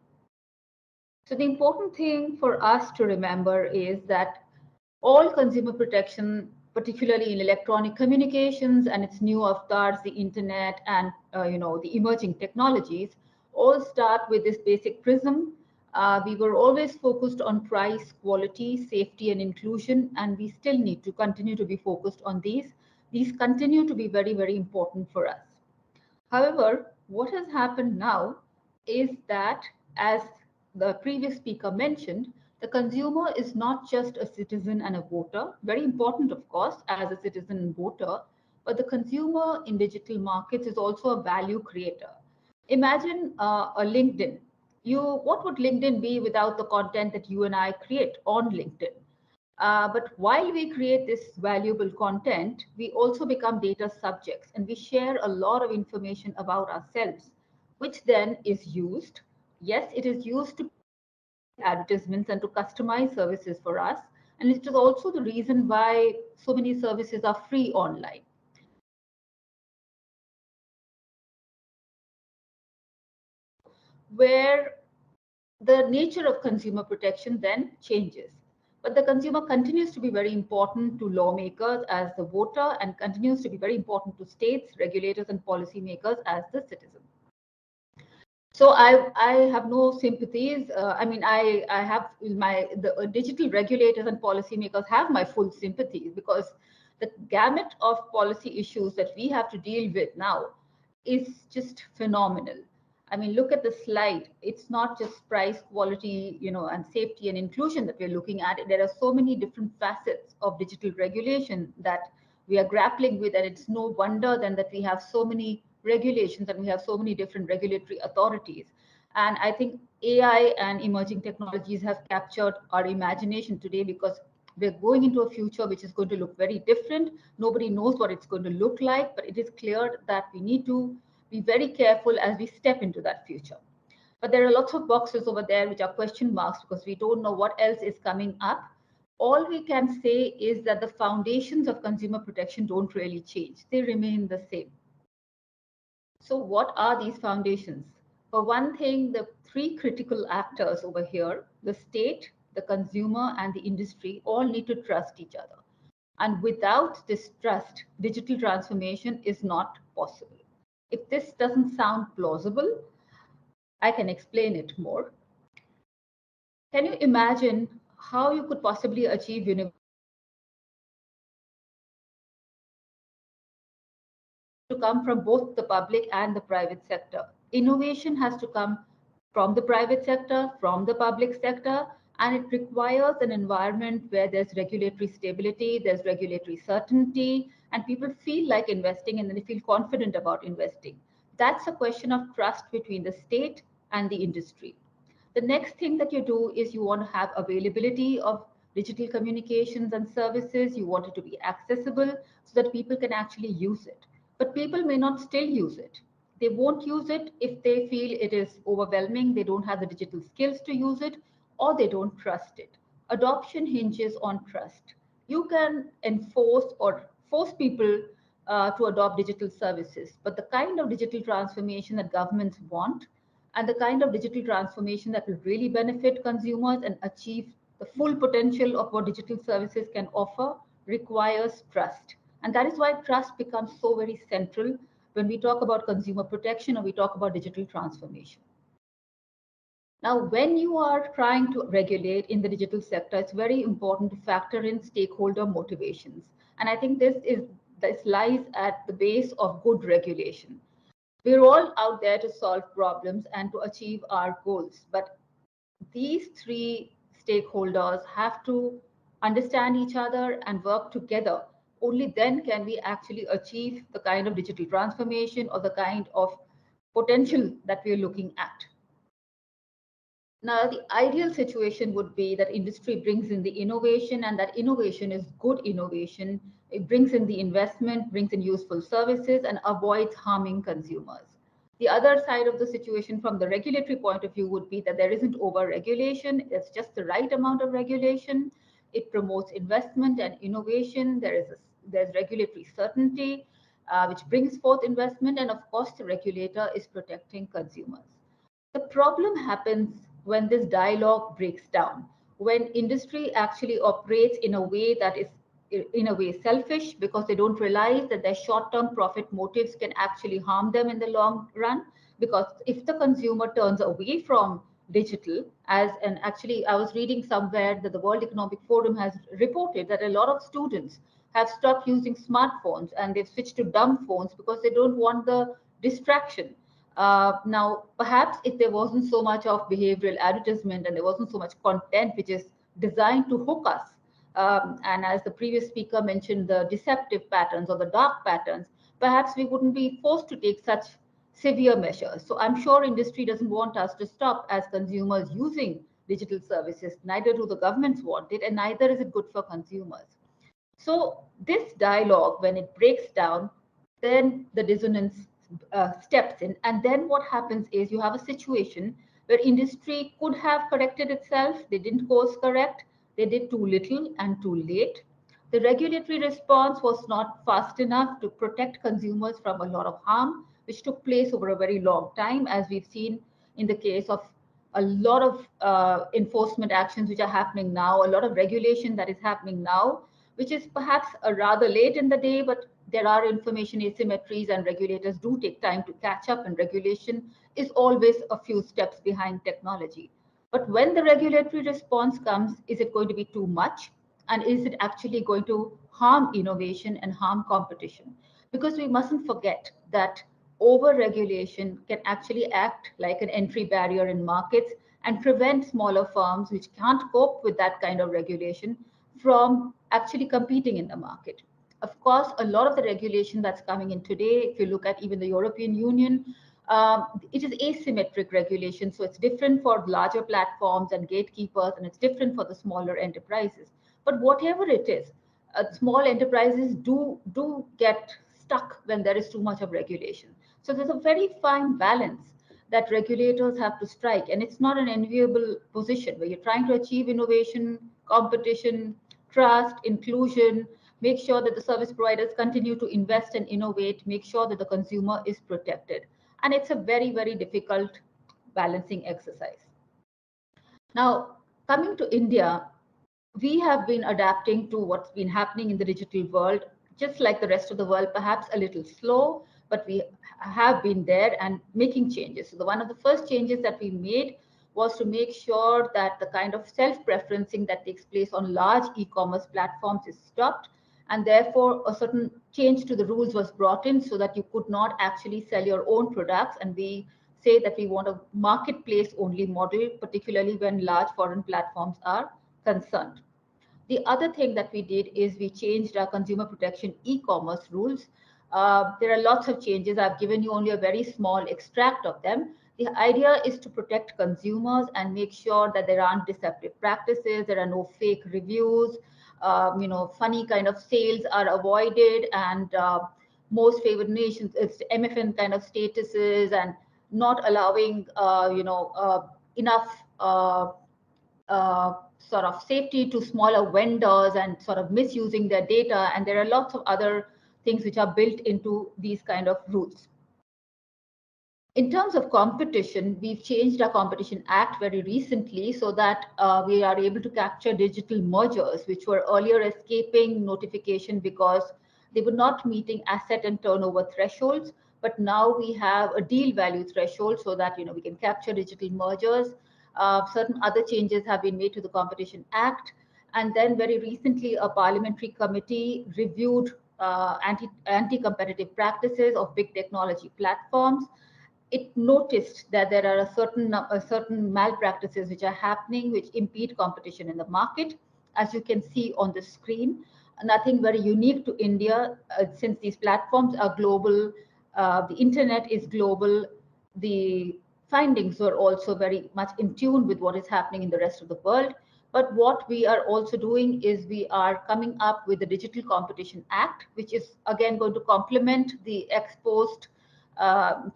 So the important thing for us to remember is that all consumer protection, particularly in electronic communications and its new avatars, the internet and the emerging technologies, all start with this basic prism. We were always focused on price, quality, safety, and inclusion, and we still need to continue to be focused on these. These continue to be very, very important for us. However, what has happened now is that, as the previous speaker mentioned, the consumer is not just a citizen and a voter, very important, of course, as a citizen and voter, but the consumer in digital markets is also a value creator. Imagine a LinkedIn. What would LinkedIn be without the content that you and I create on LinkedIn? But while we create this valuable content, we also become data subjects and we share a lot of information about ourselves, which then is used. Yes, it is used to advertisements and to customize services for us. And it is also the reason why so many services are free online. Where the nature of consumer protection then changes. But the consumer continues to be very important to lawmakers as the voter and continues to be very important to states, regulators, and policymakers as the citizen. So I have no sympathies. I have the digital regulators and policymakers have my full sympathies because the gamut of policy issues that we have to deal with now is just phenomenal. I mean, look at the slide. It's not just price, quality, and safety and inclusion that we're looking at. There are so many different facets of digital regulation that we are grappling with, and it's no wonder then that we have so many regulations and we have so many different regulatory authorities. And I think AI and emerging technologies have captured our imagination today because we're going into a future which is going to look very different. Nobody knows what it's going to look like, but it is clear that we need to be very careful as we step into that future. But there are lots of boxes over there which are question marks because we don't know what else is coming up. All we can say is that the foundations of consumer protection don't really change. They remain the same. So what are these foundations? For one thing, the three critical actors over here, the state, the consumer, and the industry, all need to trust each other. And without this trust, digital transformation is not possible. If this doesn't sound plausible, I can explain it more. Can you imagine how you could possibly achieve universal to come from both the public and the private sector? Innovation has to come from the private sector, from the public sector, and it requires an environment where there's regulatory stability, there's regulatory certainty, and people feel like investing and then they feel confident about investing. That's a question of trust between the state and the industry. The next thing that you do is you want to have availability of digital communications and services. You want it to be accessible so that people can actually use it. But people may not still use it. They won't use it if they feel it is overwhelming, they don't have the digital skills to use it, or they don't trust it. Adoption hinges on trust. You can enforce or force people to adopt digital services, but the kind of digital transformation that governments want and the kind of digital transformation that will really benefit consumers and achieve the full potential of what digital services can offer requires trust. And that is why trust becomes so very central when we talk about consumer protection or we talk about digital transformation. Now, when you are trying to regulate in the digital sector, it's very important to factor in stakeholder motivations. And I think this lies at the base of good regulation. We're all out there to solve problems and to achieve our goals, but these three stakeholders have to understand each other and work together. Only then can we actually achieve the kind of digital transformation or the kind of potential that we're looking at. Now, the ideal situation would be that industry brings in the innovation, and that innovation is good innovation. It brings in the investment, brings in useful services, and avoids harming consumers. The other side of the situation from the regulatory point of view would be that there isn't over-regulation. It's just the right amount of regulation. It promotes investment and innovation. There's regulatory certainty, which brings forth investment. And of course, the regulator is protecting consumers. The problem happens when this dialogue breaks down, when industry actually operates in a way that is in a way selfish because they don't realize that their short-term profit motives can actually harm them in the long run. Because if the consumer turns away from digital, and actually I was reading somewhere that the World Economic Forum has reported that a lot of students have stopped using smartphones and they've switched to dumb phones because they don't want the distraction. Now, perhaps if there wasn't so much of behavioral advertisement and there wasn't so much content which is designed to hook us, and as the previous speaker mentioned, the deceptive patterns or the dark patterns, perhaps we wouldn't be forced to take such severe measures. So I'm sure industry doesn't want us to stop as consumers using digital services. Neither do the governments want it, and neither is it good for consumers. So this dialogue, when it breaks down, then the dissonance steps in. And then what happens is you have a situation where industry could have corrected itself. They didn't course correct. They did too little and too late. The regulatory response was not fast enough to protect consumers from a lot of harm, which took place over a very long time, as we've seen in the case of a lot of enforcement actions which are happening now, a lot of regulation that is happening now, which is perhaps rather late in the day, but there are information asymmetries and regulators do take time to catch up, and regulation is always a few steps behind technology. But when the regulatory response comes, is it going to be too much? And is it actually going to harm innovation and harm competition? Because we mustn't forget that over-regulation can actually act like an entry barrier in markets and prevent smaller firms which can't cope with that kind of regulation from actually competing in the market. Of course, a lot of the regulation that's coming in today, if you look at even the European Union, it is asymmetric regulation. So it's different for larger platforms and gatekeepers, and it's different for the smaller enterprises. But whatever it is, small enterprises do get stuck when there is too much of regulation. So there's a very fine balance that regulators have to strike. And it's not an enviable position where you're trying to achieve innovation, competition, trust, inclusion, make sure that the service providers continue to invest and innovate, make sure that the consumer is protected. And it's a very, very difficult balancing exercise. Now, coming to India, we have been adapting to what's been happening in the digital world, just like the rest of the world, perhaps a little slow, but we have been there and making changes. So one of the first changes that we made was to make sure that the kind of self-preferencing that takes place on large e-commerce platforms is stopped. And therefore, a certain change to the rules was brought in so that you could not actually sell your own products. And we say that we want a marketplace only model, particularly when large foreign platforms are concerned. The other thing that we did is we changed our consumer protection e-commerce rules. There are lots of changes. I've given you only a very small extract of them. The idea is to protect consumers and make sure that there aren't deceptive practices, there are no fake reviews, funny kind of sales are avoided, and most favored nations, it's MFN kind of statuses, and not allowing, enough sort of safety to smaller vendors and sort of misusing their data. And there are lots of other things which are built into these kind of rules. In terms of competition, we've changed our Competition Act very recently so that we are able to capture digital mergers, which were earlier escaping notification because they were not meeting asset and turnover thresholds. But now we have a deal value threshold so that we can capture digital mergers. Certain other changes have been made to the Competition Act. And then very recently, a parliamentary committee reviewed anti-competitive practices of big technology platforms. It noticed that there are certain malpractices which are happening, which impede competition in the market. As you can see on the screen, nothing very unique to India, since these platforms are global, the internet is global, the findings are also very much in tune with what is happening in the rest of the world. But what we are also doing is we are coming up with the Digital Competition Act, which is again going to complement the ex post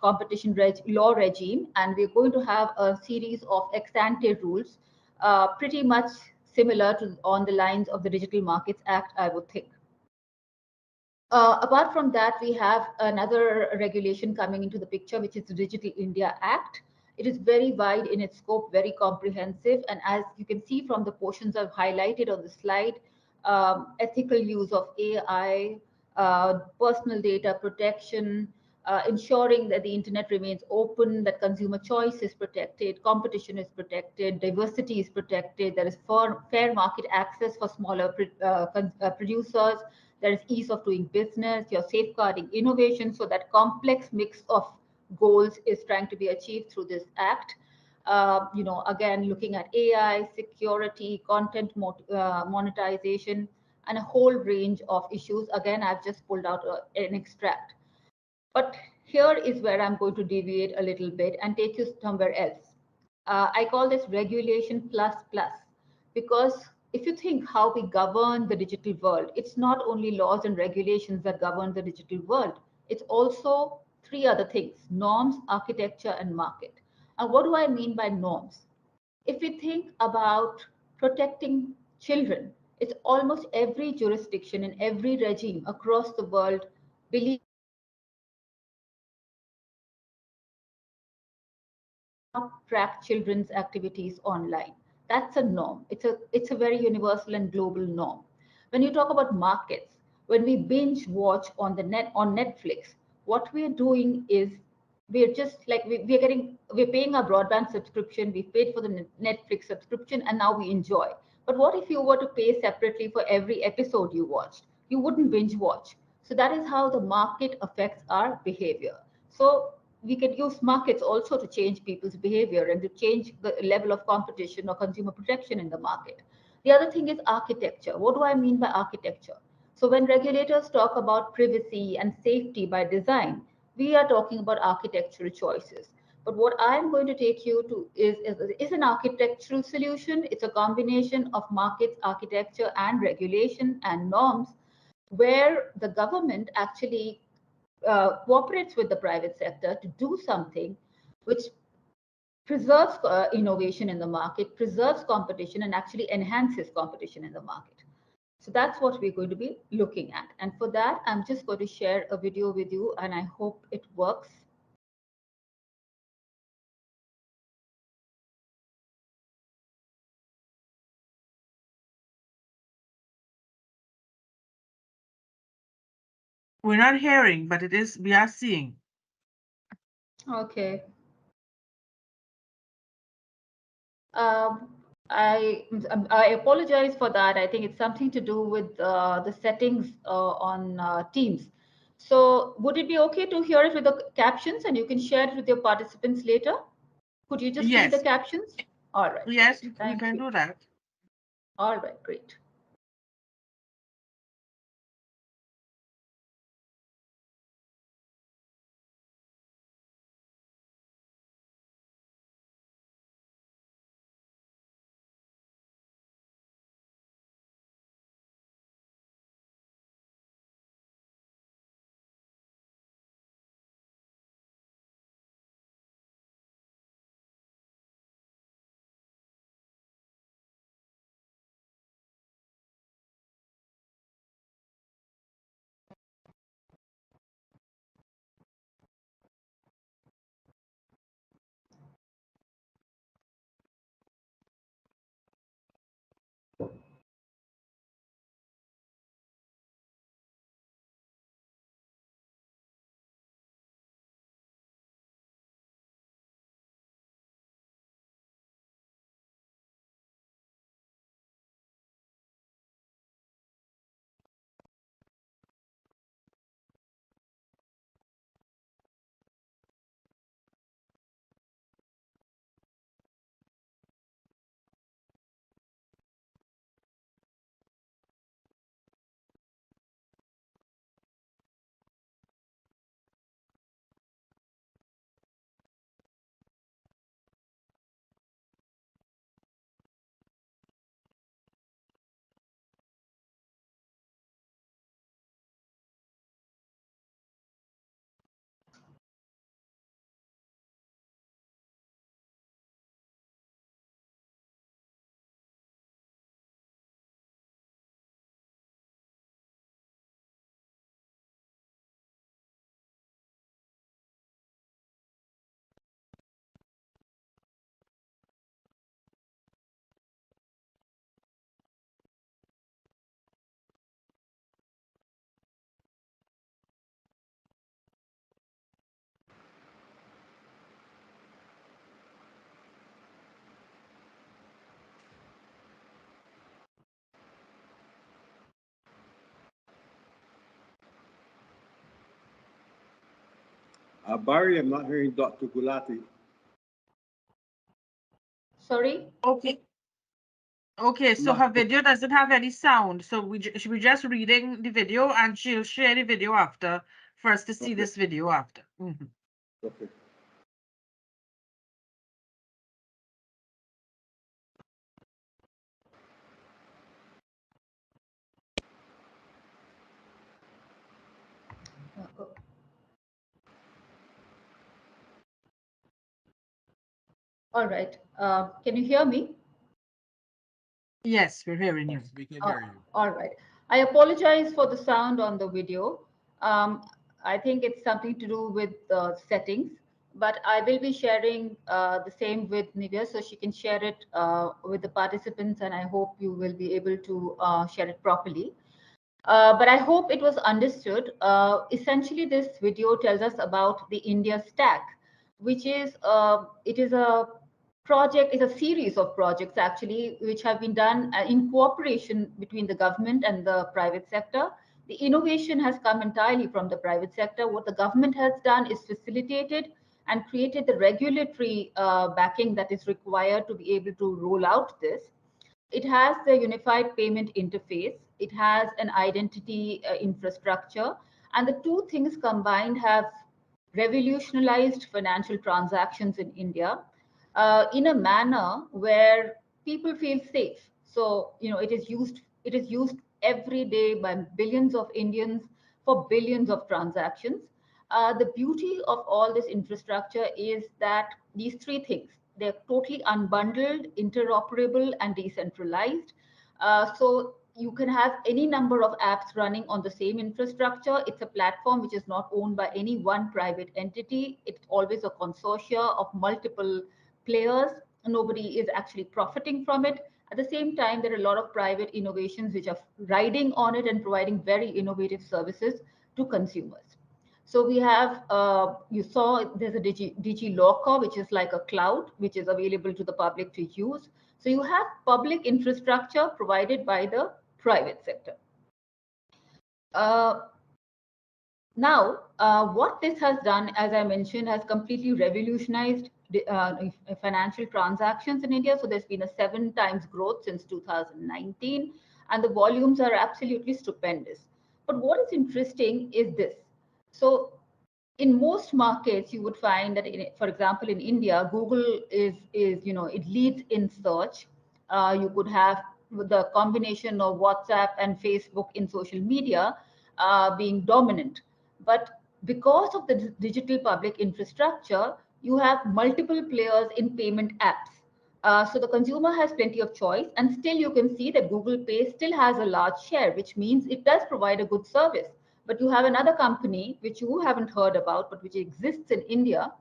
competition law regime, and we're going to have a series of ex ante rules, pretty much similar to on the lines of the Digital Markets Act, I would think. Apart from that, we have another regulation coming into the picture, which is the Digital India Act. It is very wide in its scope, very comprehensive, and as you can see from the portions I've highlighted on the slide, ethical use of AI, personal data protection, ensuring that the internet remains open, that consumer choice is protected, competition is protected, diversity is protected, there is fair market access for smaller producers, there is ease of doing business, you're safeguarding innovation, so that complex mix of goals is trying to be achieved through this act. Again, looking at AI, security, content monetization, and a whole range of issues. Again, I've just pulled out an extract. But here is where I'm going to deviate a little bit and take you somewhere else. I call this regulation plus plus, because if you think how we govern the digital world, it's not only laws and regulations that govern the digital world. It's also three other things: norms, architecture, and market. And what do I mean by norms? If we think about protecting children, it's almost every jurisdiction and every regime across the world believes track children's activities online. That's a norm. It's a very universal and global norm. When you talk about markets, when we binge watch on Netflix, what we're doing is we're just like we're paying our broadband subscription, we paid for the Netflix subscription, and now we enjoy. But what if you were to pay separately for every episode you watched? You wouldn't binge watch. So that is how the market affects our behavior. So we can use markets also to change people's behavior and to change the level of competition or consumer protection in the market. The other thing is architecture. What do I mean by architecture? So when regulators talk about privacy and safety by design, we are talking about architectural choices. But what I'm going to take you to is an architectural solution. It's a combination of markets, architecture, and regulation and norms, where the government actually cooperates with the private sector to do something which preserves innovation in the market, preserves competition, and actually enhances competition in the market. So that's what we're going to be looking at. And for that, I'm just going to share a video with you, and I hope it works. We're not hearing, but we are seeing. Okay. I apologize for that. I think it's something to do with the settings on Teams. So would it be okay to hear it with the captions, and you can share it with your participants later? Could you just see the captions? All right. Yes, we can do that. All right, great. Barry, I'm not hearing Dr. Gulati. Sorry? Okay. Okay, so her video doesn't have any sound, so we're just reading the video, and she'll share the video after for us to see this video after. Mhm. Okay. All right. Can you hear me? Yes, we're hearing you. Yes, we can hear you. All right. I apologize for the sound on the video. I think it's something to do with the settings, but I will be sharing the same with Nivea so she can share it with the participants, and I hope you will be able to share it properly. But I hope it was understood. Essentially, this video tells us about the India Stack, which is it is a project, is a series of projects actually, which have been done in cooperation between the government and the private sector. The innovation has come entirely from the private sector. What the government has done is facilitated and created the regulatory backing that is required to be able to roll out this. It has the unified payment interface. It has an identity infrastructure. And the two things combined have revolutionized financial transactions in India in a manner where people feel safe. So, it is used every day by billions of Indians for billions of transactions. The beauty of all this infrastructure is that these three things, they're totally unbundled, interoperable, and decentralized. So you can have any number of apps running on the same infrastructure. It's a platform which is not owned by any one private entity. It's always a consortia of multiple players. Nobody is actually profiting from it. At the same time, there are a lot of private innovations which are riding on it and providing very innovative services to consumers. So we have, you saw there's a DigiLocker, which is like a cloud, which is available to the public to use. So you have public infrastructure provided by the private sector. What this has done, as I mentioned, has completely revolutionized financial transactions in India. So there's been a 7 times growth since 2019, and the volumes are absolutely stupendous. But what is interesting is this. So in most markets, you would find that, for example, in India, Google is it leads in search. You could have the combination of WhatsApp and Facebook in social media being dominant. But because of the digital public infrastructure, you have multiple players in payment apps. So the consumer has plenty of choice, and still you can see that Google Pay still has a large share, which means it does provide a good service. But you have another company which you haven't heard about, but which exists in India,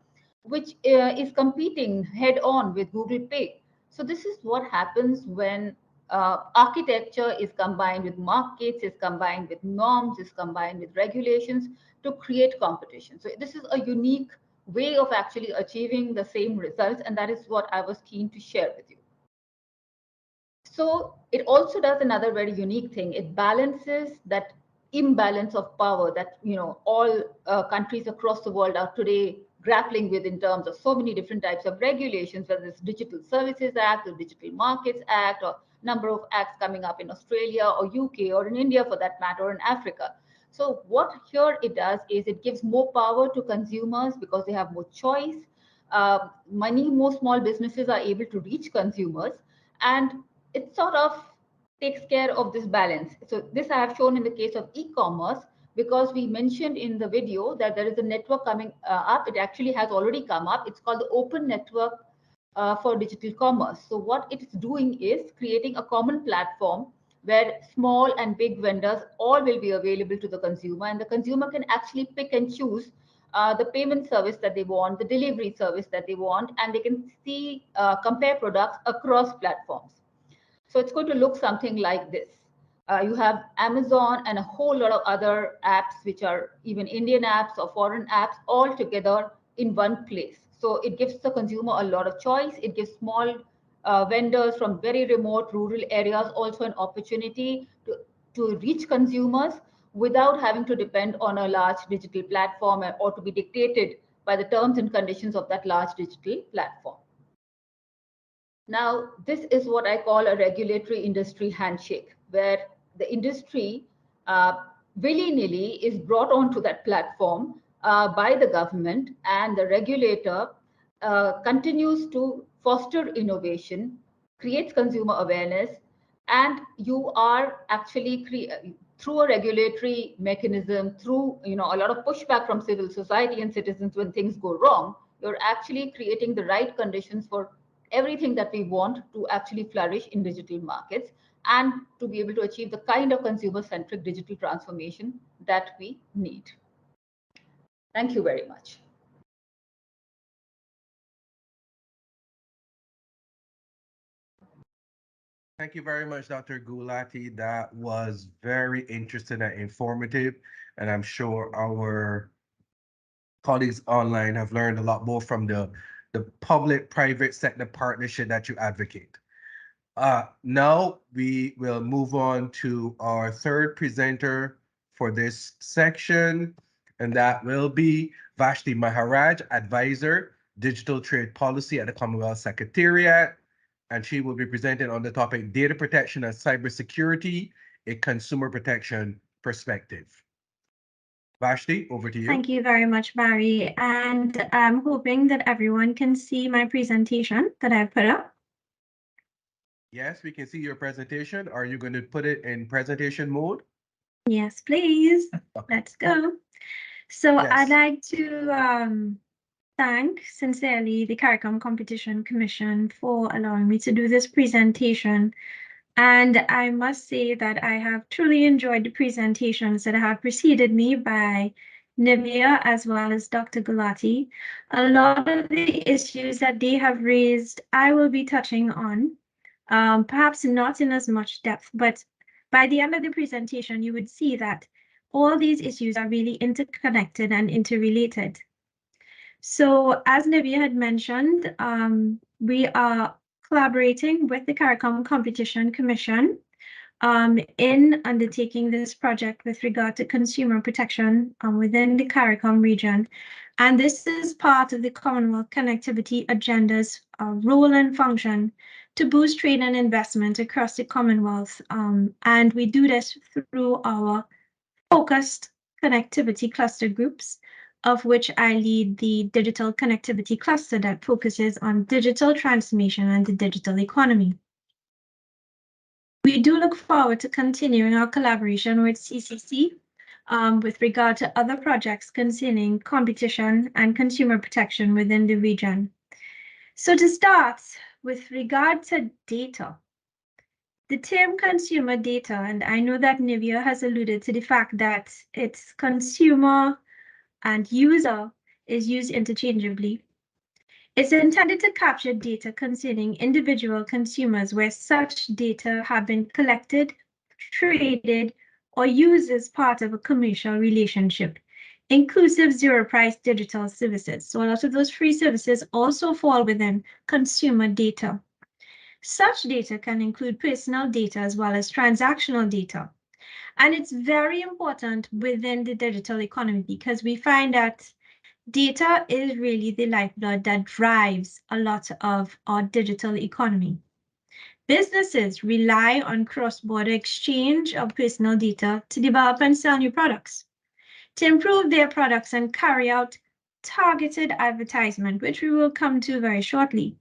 which is competing head on with Google Pay. So this is what happens when architecture is combined with markets, is combined with norms, is combined with regulations to create competition. So this is a unique way of actually achieving the same results, and that is what I was keen to share with you. So it also does another very unique thing. It balances that imbalance of power that all countries across the world are today grappling with in terms of so many different types of regulations, whether it's Digital Services Act or Digital Markets Act, or number of acts coming up in Australia or UK or in India for that matter, or in Africa. So what here it does is it gives more power to consumers because they have more choice. Many more small businesses are able to reach consumers, and it sort of takes care of this balance. So this I have shown in the case of e-commerce, because we mentioned in the video that there is a network coming up. It actually has already come up. It's called the Open Network for Digital Commerce. So what it's doing is creating a common platform where small and big vendors all will be available to the consumer, and the consumer can actually pick and choose the payment service that they want, the delivery service that they want, and they can see, compare products across platforms. So it's going to look something like this. You have Amazon and a whole lot of other apps, which are even Indian apps or foreign apps, all together in one place. So it gives the consumer a lot of choice. It gives small vendors from very remote rural areas also an opportunity to reach consumers without having to depend on a large digital platform or to be dictated by the terms and conditions of that large digital platform. Now, this is what I call a regulatory industry handshake, where the industry willy-nilly is brought onto that platform by the government, and the regulator continues to foster innovation, creates consumer awareness, and you are actually through a regulatory mechanism, through a lot of pushback from civil society and citizens when things go wrong, you're actually creating the right conditions for everything that we want to actually flourish in digital markets and to be able to achieve the kind of consumer-centric digital transformation that we need. Thank you very much. Thank you very much, Dr. Gulati. That was very interesting and informative, and I'm sure our colleagues online have learned a lot more from the public-private sector partnership that you advocate. Now we will move on to our third presenter for this section, and that will be Vashti Maharaj, Advisor, Digital Trade Policy at the Commonwealth Secretariat, and she will be presenting on the topic Data Protection and Cybersecurity, a Consumer Protection Perspective. Vashti, over to you. Thank you very much, Barry. And I'm hoping that everyone can see my presentation that I've put up. Yes, we can see your presentation. Are you going to put it in presentation mode? Yes, please. Okay. Let's go. So Yes. I'd like to thank sincerely the CARICOM Competition Commission for allowing me to do this presentation. And I must say that I have truly enjoyed the presentations that have preceded me by Nivea as well as Dr. Gulati. A lot of the issues that they have raised, I will be touching on, perhaps not in as much depth, but by the end of the presentation, you would see that all these issues are really interconnected and interrelated. So as Nivea had mentioned, we are collaborating with the CARICOM Competition Commission in undertaking this project with regard to consumer protection within the CARICOM region. And this is part of the Commonwealth Connectivity Agenda's role and function to boost trade and investment across the Commonwealth. And we do this through our focused connectivity cluster groups, of which I lead the digital connectivity cluster that focuses on digital transformation and the digital economy. We do look forward to continuing our collaboration with CCC with regard to other projects concerning competition and consumer protection within the region. So to start, with regard to data, the term consumer data, and I know that Nivea has alluded to the fact that it's consumer and user is used interchangeably. It's intended to capture data concerning individual consumers where such data have been collected, traded, or used as part of a commercial relationship, inclusive zero-price digital services. So a lot of those free services also fall within consumer data. Such data can include personal data as well as transactional data. And it's very important within the digital economy because we find that data is really the lifeblood that drives a lot of our digital economy. Businesses rely on cross-border exchange of personal data to develop and sell new products, to improve their products and carry out targeted advertisement, which we will come to very shortly.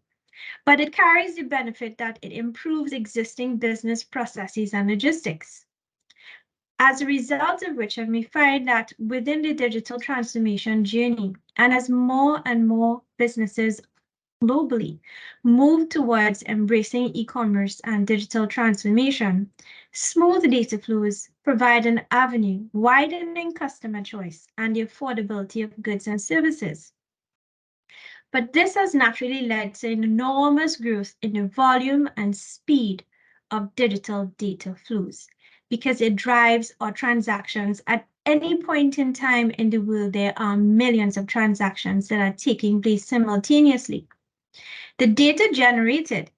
But it carries the benefit that it improves existing business processes and logistics. As a result of which, we find that within the digital transformation journey, and as more and more businesses globally move towards embracing e-commerce and digital transformation, smooth data flows provide an avenue, widening customer choice and the affordability of goods and services. But this has naturally led to an enormous growth in the volume and speed of digital data flows, because it drives our transactions. At any point in time in the world, there are millions of transactions that are taking place simultaneously. The data generated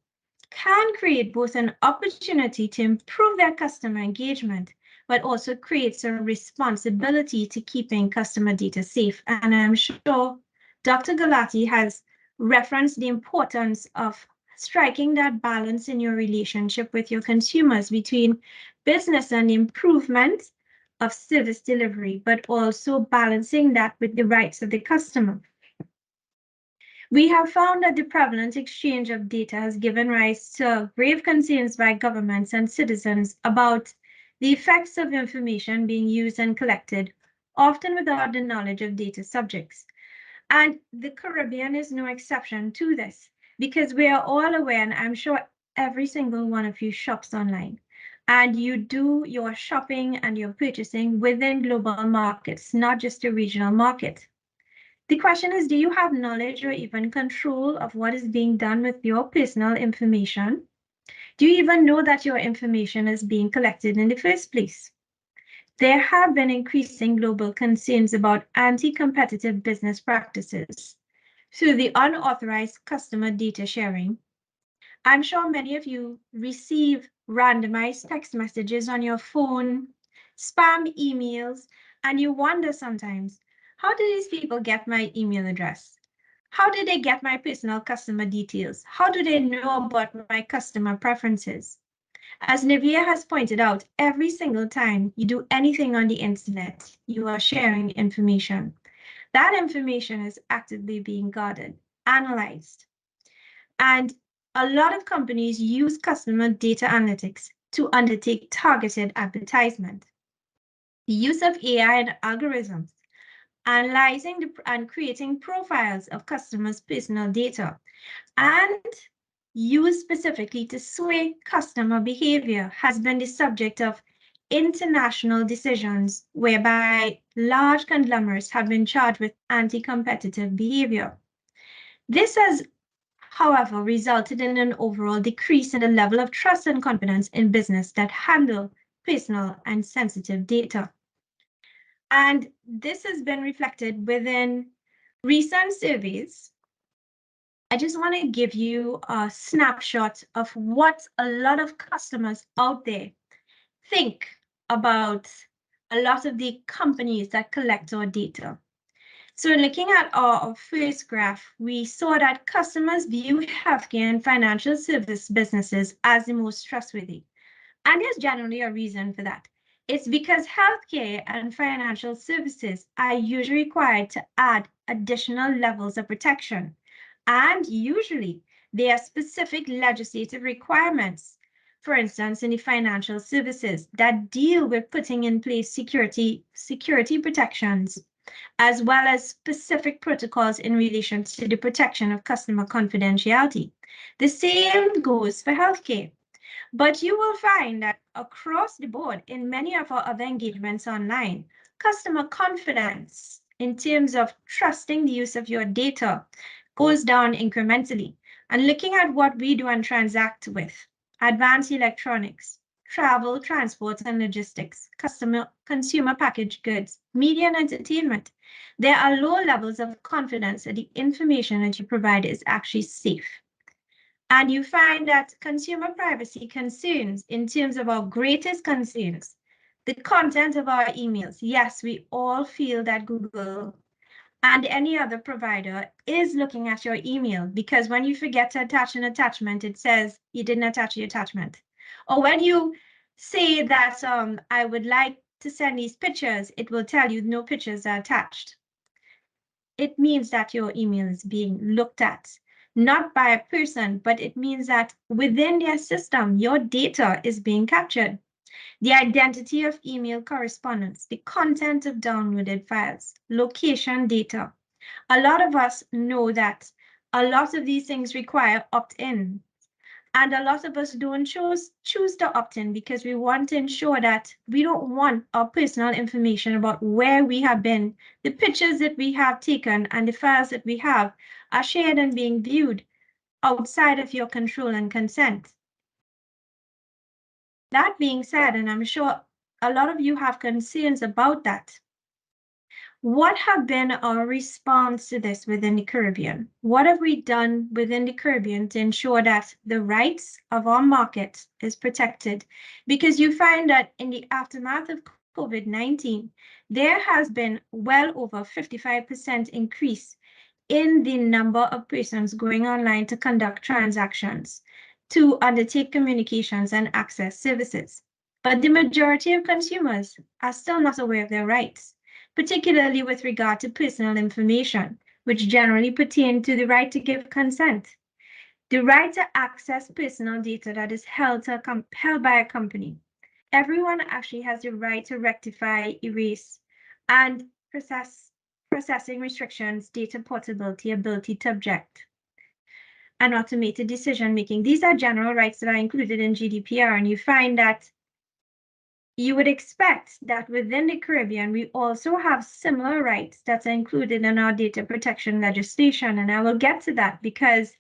can create both an opportunity to improve their customer engagement, but also creates a responsibility to keeping customer data safe. And I'm sure Dr. Galati has referenced the importance of striking that balance in your relationship with your consumers between business and improvement of service delivery, but also balancing that with the rights of the customer. We have found that the prevalent exchange of data has given rise to grave concerns by governments and citizens about the effects of information being used and collected, often without the knowledge of data subjects. And the Caribbean is no exception to this, because we are all aware, and I'm sure every single one of you shops online, and you do your shopping and your purchasing within global markets, not just a regional market. The question is, do you have knowledge or even control of what is being done with your personal information? Do you even know that your information is being collected in the first place? There have been increasing global concerns about anti-competitive business practices through the unauthorized customer data sharing. I'm sure many of you receive randomized text messages on your phone, spam emails, and you wonder sometimes, how do these people get my email address? How did they get my personal customer details? How do they know about my customer preferences? As Nivea has pointed out, every single time you do anything on the internet, you are sharing information. That information is actively being guarded, analyzed. And a lot of companies use customer data analytics to undertake targeted advertisement. The use of AI and algorithms, analyzing and creating profiles of customers' personal data, and used specifically to sway customer behavior has been the subject of international decisions whereby large conglomerates have been charged with anti-competitive behavior. This has, however, resulted in an overall decrease in the level of trust and confidence in business that handle personal and sensitive data. And this has been reflected within recent surveys. I just want to give you a snapshot of what a lot of customers out there think about a lot of the companies that collect our data. So looking at our first graph, we saw that customers view healthcare and financial service businesses as the most trustworthy. And there's generally a reason for that. It's because healthcare and financial services are usually required to add additional levels of protection. And usually there are specific legislative requirements, for instance, in the financial services that deal with putting in place security protections, as well as specific protocols in relation to the protection of customer confidentiality. The same goes for healthcare. But you will find that across the board in many of our other engagements online, customer confidence in terms of trusting the use of your data goes down incrementally. And looking at what we do and transact with, advanced electronics, travel, transport and logistics, consumer packaged goods, media and entertainment, there are low levels of confidence that the information that you provide is actually safe. And you find that consumer privacy concerns, in terms of our greatest concerns, the content of our emails. Yes, we all feel that Google and any other provider is looking at your email, because when you forget to attach an attachment, it says you didn't attach the attachment. Or when you say that I would like to send these pictures, it will tell you no pictures are attached. It means that your email is being looked at, not by a person, but it means that within their system, your data is being captured. The identity of email correspondence, the content of downloaded files, location data. A lot of us know that a lot of these things require opt-in. And a lot of us don't choose to opt in because we want to ensure that we don't want our personal information about where we have been, the pictures that we have taken, and the files that we have are shared and being viewed outside of your control and consent. That being said, and I'm sure a lot of you have concerns about that, what have been our response to this within the Caribbean? What have we done within the Caribbean to ensure that the rights of our market is protected? Because you find that in the aftermath of COVID-19, there has been well over 55% increase in the number of persons going online to conduct transactions, to undertake communications and access services. But the majority of consumers are still not aware of their rights, particularly with regard to personal information, which generally pertain to the right to give consent, the right to access personal data that is held by a company. Everyone actually has the right to rectify, erase, and processing restrictions, data portability, ability to object, and automated decision making. These are general rights that are included in GDPR, and you find that you would expect that within the Caribbean, we also have similar rights that are included in our data protection legislation. And I will get to that because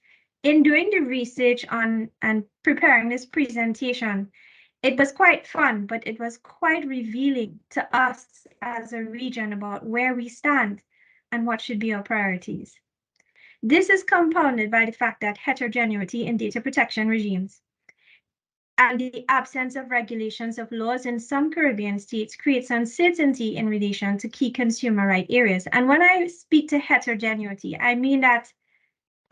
in doing the research on and preparing this presentation, it was quite fun, but it was quite revealing to us as a region about where we stand and what should be our priorities. This is compounded by the fact that heterogeneity in data protection regimes and the absence of regulations of laws in some Caribbean states creates uncertainty in relation to key consumer right areas. And when I speak to heterogeneity, I mean that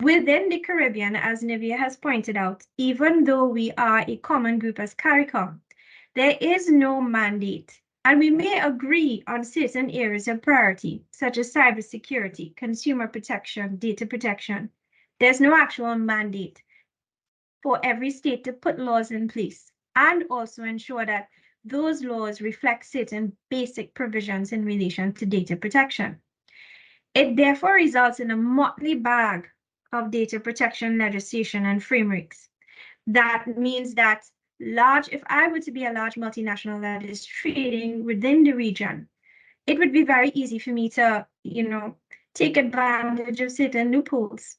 within the Caribbean, as Nivea has pointed out, even though we are a common group as CARICOM, there is no mandate. And we may agree on certain areas of priority, such as cybersecurity, consumer protection, data protection. There's no actual mandate for every state to put laws in place and also ensure that those laws reflect certain basic provisions in relation to data protection. It therefore results in a motley bag of data protection legislation and frameworks. That means that if I were to be a large multinational that is trading within the region, it would be very easy for me to, take advantage of certain loopholes.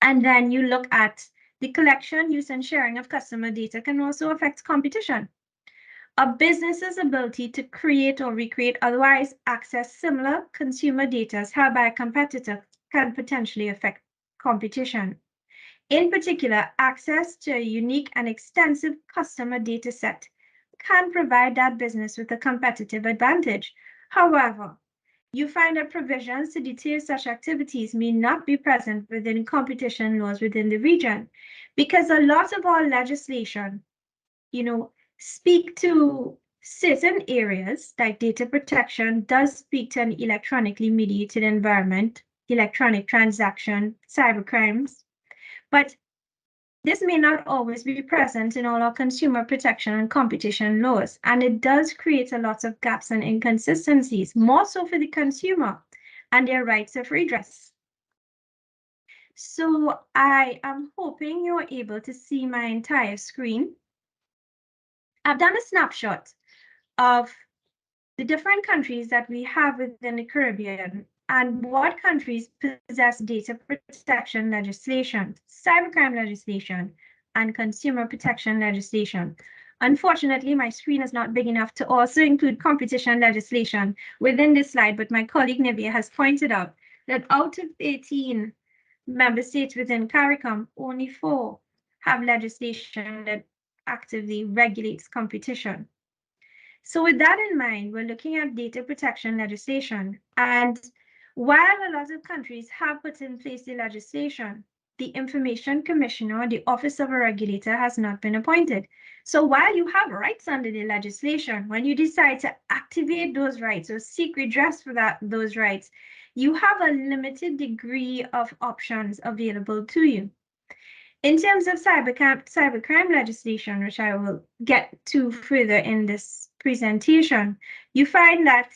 And then you look at the collection, use, and sharing of customer data can also affect competition. A business's ability to create or recreate otherwise access similar consumer data held by a competitor can potentially affect competition. In particular, access to a unique and extensive customer data set can provide that business with a competitive advantage. However, you find that provisions to deter such activities may not be present within competition laws within the region, because a lot of our legislation, speak to certain areas like data protection does speak to an electronically mediated environment, electronic transaction, cybercrimes, but this may not always be present in all our consumer protection and competition laws, and it does create a lot of gaps and inconsistencies, more so for the consumer and their rights of redress. So I am hoping you're able to see my entire screen. I've done a snapshot of the different countries that we have within the Caribbean and what countries possess data protection legislation, cybercrime legislation, and consumer protection legislation. Unfortunately, my screen is not big enough to also include competition legislation within this slide, but my colleague Nivea has pointed out that out of 18 member states within CARICOM, only 4 have legislation that actively regulates competition. So with that in mind, we're looking at data protection legislation. And while a lot of countries have put in place the legislation, the Information Commissioner, the Office of a Regulator, has not been appointed. So while you have rights under the legislation, when you decide to activate those rights or seek redress for those rights, you have a limited degree of options available to you. In terms of cybercrime legislation, which I will get to further in this presentation, you find that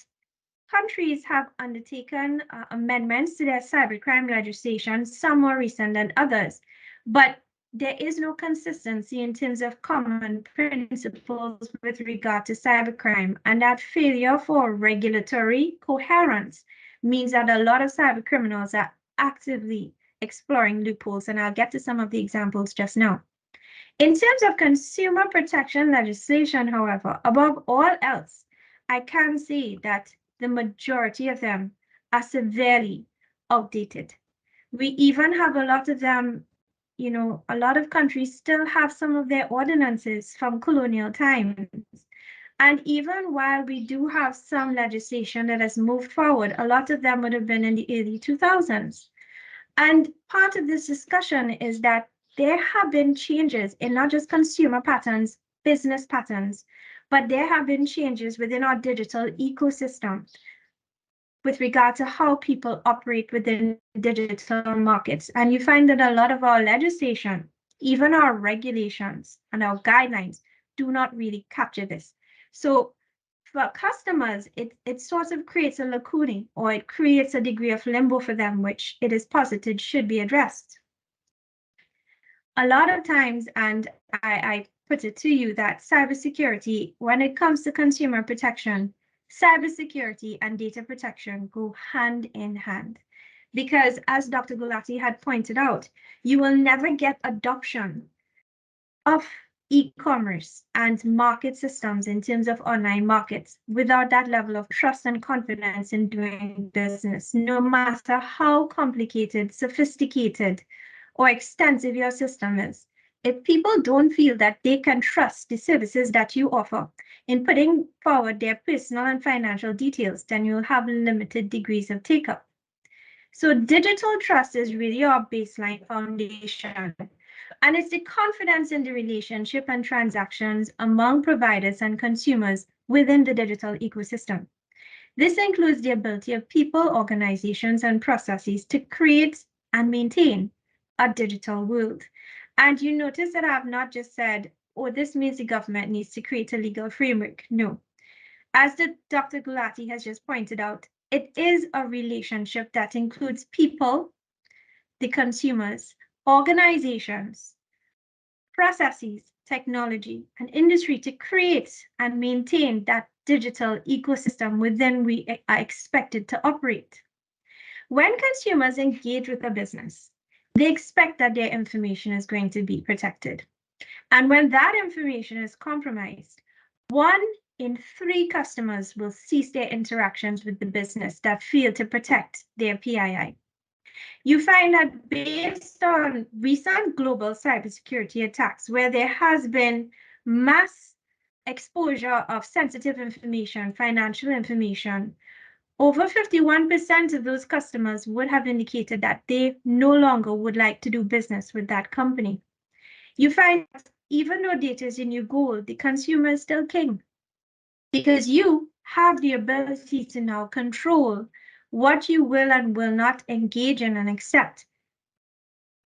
countries have undertaken amendments to their cybercrime legislation, some more recent than others, but there is no consistency in terms of common principles with regard to cybercrime, and that failure for regulatory coherence means that a lot of cyber criminals are actively exploring loopholes, and I'll get to some of the examples just now. In terms of consumer protection legislation, however, above all else, I can say that the majority of them are severely outdated. We even have a lot of them, a lot of countries still have some of their ordinances from colonial times. And even while we do have some legislation that has moved forward, a lot of them would have been in the early 2000s. And part of this discussion is that there have been changes in not just consumer patterns, business patterns, but there have been changes within our digital ecosystem with regard to how people operate within digital markets. And you find that a lot of our legislation, even our regulations and our guidelines, do not really capture this. So for customers, it sort of creates a lacuna, or it creates a degree of limbo for them, which it is posited should be addressed. A lot of times, and I put it to you, that cybersecurity, when it comes to consumer protection, cybersecurity and data protection go hand in hand. Because as Dr. Gulati had pointed out, you will never get adoption of e-commerce and market systems in terms of online markets without that level of trust and confidence in doing business, no matter how complicated, sophisticated, or extensive your system is. If people don't feel that they can trust the services that you offer in putting forward their personal and financial details, then you'll have limited degrees of take-up. So digital trust is really our baseline foundation. And it's the confidence in the relationship and transactions among providers and consumers within the digital ecosystem. This includes the ability of people, organizations, and processes to create and maintain a digital world. And you notice that I have not just said, oh, this means the government needs to create a legal framework. No. As Dr. Gulati has just pointed out, it is a relationship that includes people, the consumers, organizations, processes, technology, and industry to create and maintain that digital ecosystem within we are expected to operate. When consumers engage with a business, they expect that their information is going to be protected. And when that information is compromised, 1 in 3 customers will cease their interactions with the business that fail to protect their PII. You find that based on recent global cybersecurity attacks, where there has been mass exposure of sensitive information, financial information, over 51% of those customers would have indicated that they no longer would like to do business with that company. You find that even though data is your new goal, the consumer is still king, because you have the ability to now control what you will and will not engage in and accept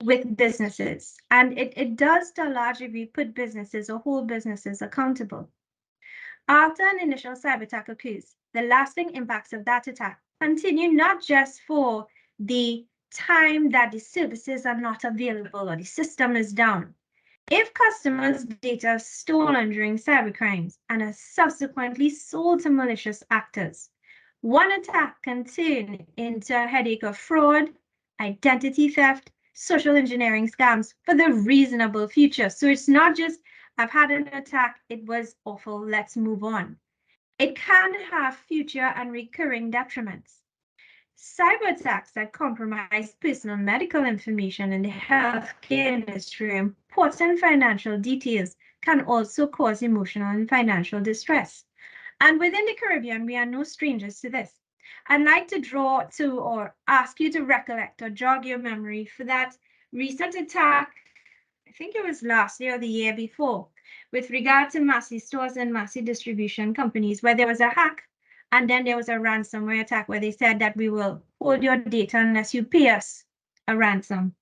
with businesses. And it does to a large degree put businesses or whole businesses accountable. After an initial cyber attack occurs, the lasting impacts of that attack continue not just for the time that the services are not available or the system is down. If customers' data is stolen during cybercrimes and are subsequently sold to malicious actors, one attack can turn into a headache of fraud, identity theft, social engineering scams for the reasonable future. So it's not just, I've had an attack, it was awful, let's move on. It can have future and recurring detriments. Cyber attacks that compromise personal medical information in the healthcare industry, important financial details, can also cause emotional and financial distress. And within the Caribbean, we are no strangers to this. I'd like to draw to or ask you to recollect or jog your memory for that recent attack, I think it was last year or the year before, with regard to Massy stores and Massy distribution companies, where there was a hack and then there was a ransomware attack where they said that we will hold your data unless you pay us a ransom.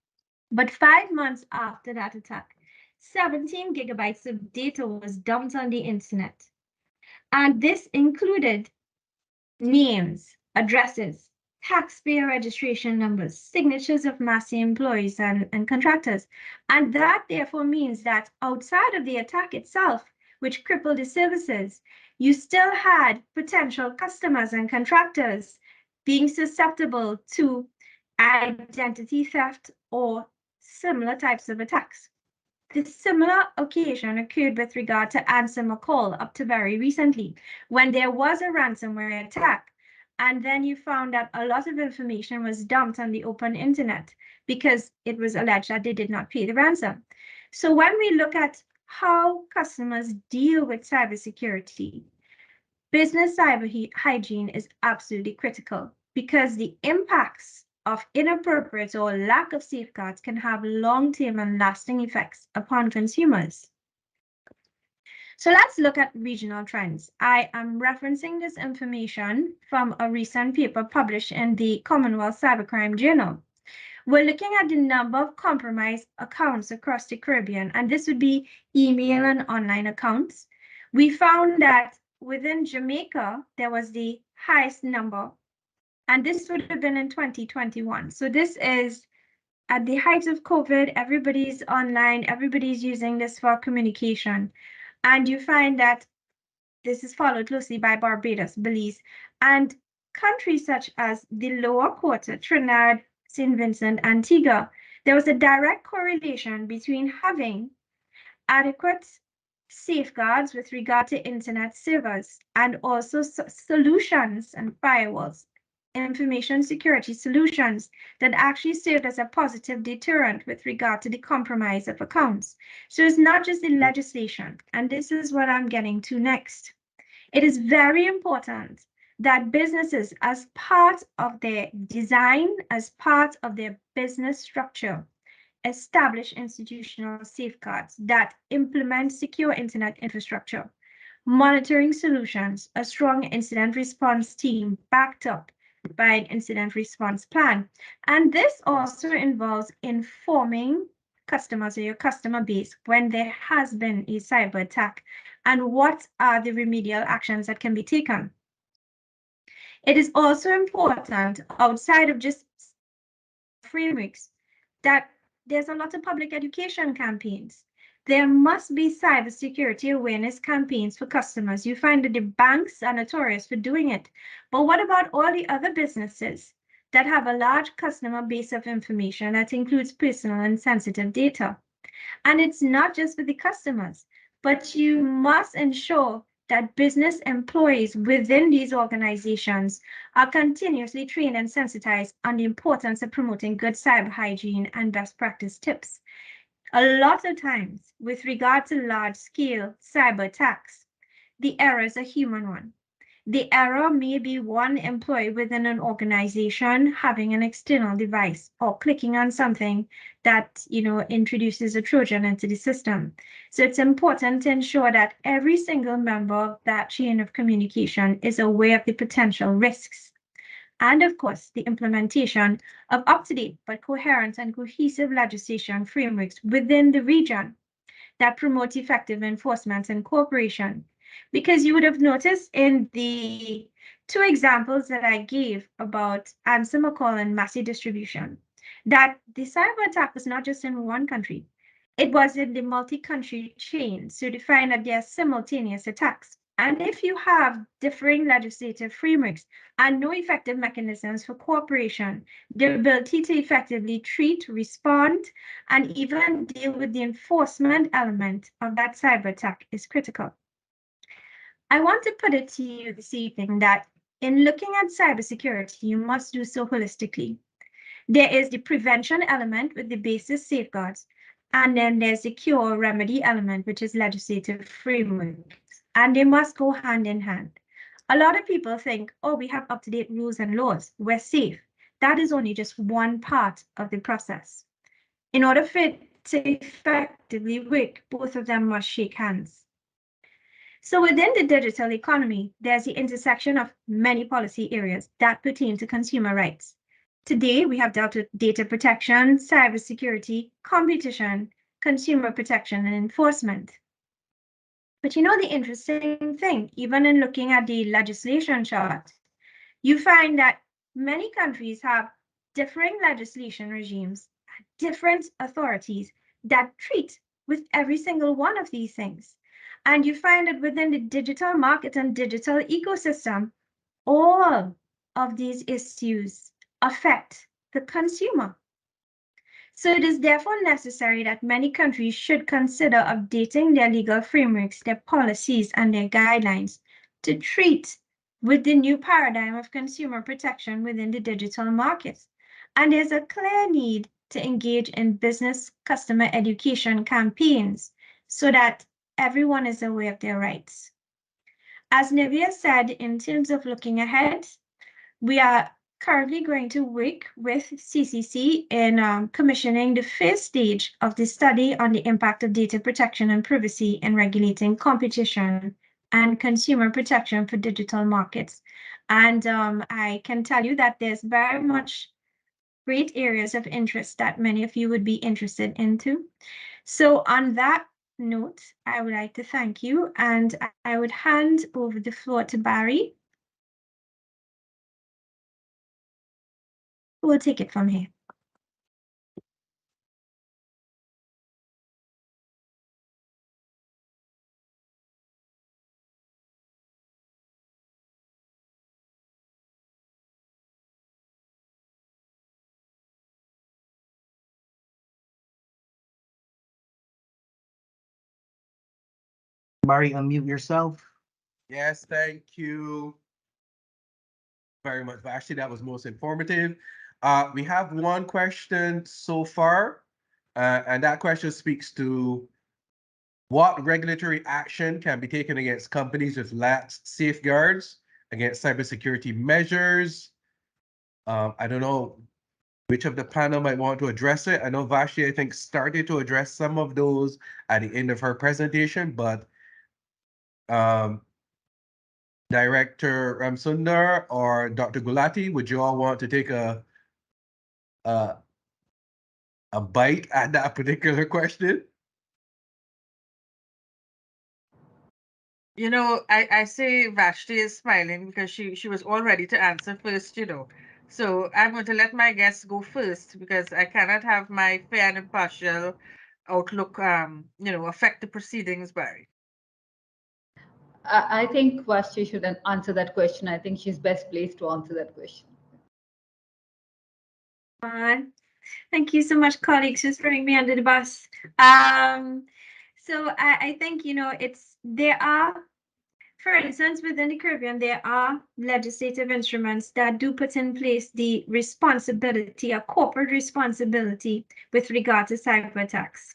But 5 months after that attack, 17 gigabytes of data was dumped on the internet. And this included names, addresses, taxpayer registration numbers, signatures of Massy employees and contractors. And that therefore means that outside of the attack itself, which crippled the services, you still had potential customers and contractors being susceptible to identity theft or similar types of attacks. The similar occasion occurred with regard to Answer McCall up to very recently, when there was a ransomware attack, and then you found that a lot of information was dumped on the open internet because it was alleged that they did not pay the ransom. So when we look at how customers deal with cybersecurity, business cyber hygiene is absolutely critical, because the impacts of inappropriate or lack of safeguards can have long-term and lasting effects upon consumers. So let's look at regional trends. I am referencing this information from a recent paper published in the Commonwealth Cybercrime Journal. We're looking at the number of compromised accounts across the Caribbean, and this would be email and online accounts. We found that within Jamaica, there was the highest number, and this would have been in 2021. So this is at the height of COVID, everybody's online, everybody's using this for communication. And you find that this is followed closely by Barbados, Belize, and countries such as the Lower Quarter, Trinidad, St. Vincent, Antigua. There was a direct correlation between having adequate safeguards with regard to internet servers and also solutions and firewalls, information security solutions that actually served as a positive deterrent with regard to the compromise of accounts. So it's not just the legislation, and this is what I'm getting to next. It is very important that businesses, as part of their design, as part of their business structure, establish institutional safeguards that implement secure internet infrastructure, monitoring solutions, a strong incident response team backed up by an incident response plan. And this also involves informing customers or your customer base when there has been a cyber attack and what are the remedial actions that can be taken. It is also important, outside of just frameworks, that there's a lot of public education campaigns. There must be cybersecurity awareness campaigns for customers. You find that the banks are notorious for doing it. But what about all the other businesses that have a large customer base of information that includes personal and sensitive data? And it's not just for the customers, but you must ensure that business employees within these organizations are continuously trained and sensitized on the importance of promoting good cyber hygiene and best practice tips. A lot of times, with regard to large-scale cyber attacks, the error is a human one. The error may be one employee within an organization having an external device or clicking on something that, introduces a Trojan into the system. So it's important to ensure that every single member of that chain of communication is aware of the potential risks. And of course, the implementation of up-to-date but coherent and cohesive legislation frameworks within the region that promote effective enforcement and cooperation. Because you would have noticed in the two examples that I gave about Ansem McCall and Massey Distribution, that the cyber attack was not just in one country, it was in the multi-country chain. So to find that there are simultaneous attacks. And if you have differing legislative frameworks and no effective mechanisms for cooperation, the ability to effectively treat, respond, and even deal with the enforcement element of that cyber attack is critical. I want to put it to you this evening that in looking at cybersecurity, you must do so holistically. There is the prevention element with the basis safeguards, and then there's the cure remedy element, which is legislative frameworks, and they must go hand in hand. A lot of people think, oh, we have up-to-date rules and laws, we're safe. That is only just one part of the process. In order for it to effectively work, both of them must shake hands. So within the digital economy, there's the intersection of many policy areas that pertain to consumer rights. Today, we have dealt with data protection, cybersecurity, competition, consumer protection, and enforcement. But the interesting thing, even in looking at the legislation chart, you find that many countries have differing legislation regimes, different authorities that treat with every single one of these things. And you find that within the digital market and digital ecosystem, all of these issues affect the consumer. So it is therefore necessary that many countries should consider updating their legal frameworks, their policies, and their guidelines to treat with the new paradigm of consumer protection within the digital market. And there's a clear need to engage in business customer education campaigns so that everyone is aware of their rights. As Nivea said, in terms of looking ahead, we are currently going to work with CCC in commissioning the first stage of the study on the impact of data protection and privacy in regulating competition and consumer protection for digital markets. And I can tell you that there's very much great areas of interest that many of you would be interested into. So on that note, I would like to thank you, and I would hand over the floor to Barry, who will take it from here. Barry, unmute yourself. Yes, thank you very much, Vashti. That was most informative. We have one question so far, and that question speaks to what regulatory action can be taken against companies with lax safeguards against cybersecurity measures. I don't know which of the panel might want to address it. I know Vashti, I think, started to address some of those at the end of her presentation, but Director Ramsundar or Dr. Gulati, would you all want to take a bite at that particular question? You know, I say Vashti is smiling because she was all ready to answer first, you know. So I'm going to let my guests go first because I cannot have my fair and impartial outlook, you know, affect the proceedings, Barry. I think Vashti should answer that question. I think she's best placed to answer that question. Thank you so much, colleagues, for throwing me under the bus. So I think, you know, there are, for instance, within the Caribbean, there are legislative instruments that do put in place the responsibility, a corporate responsibility with regard to cyber attacks.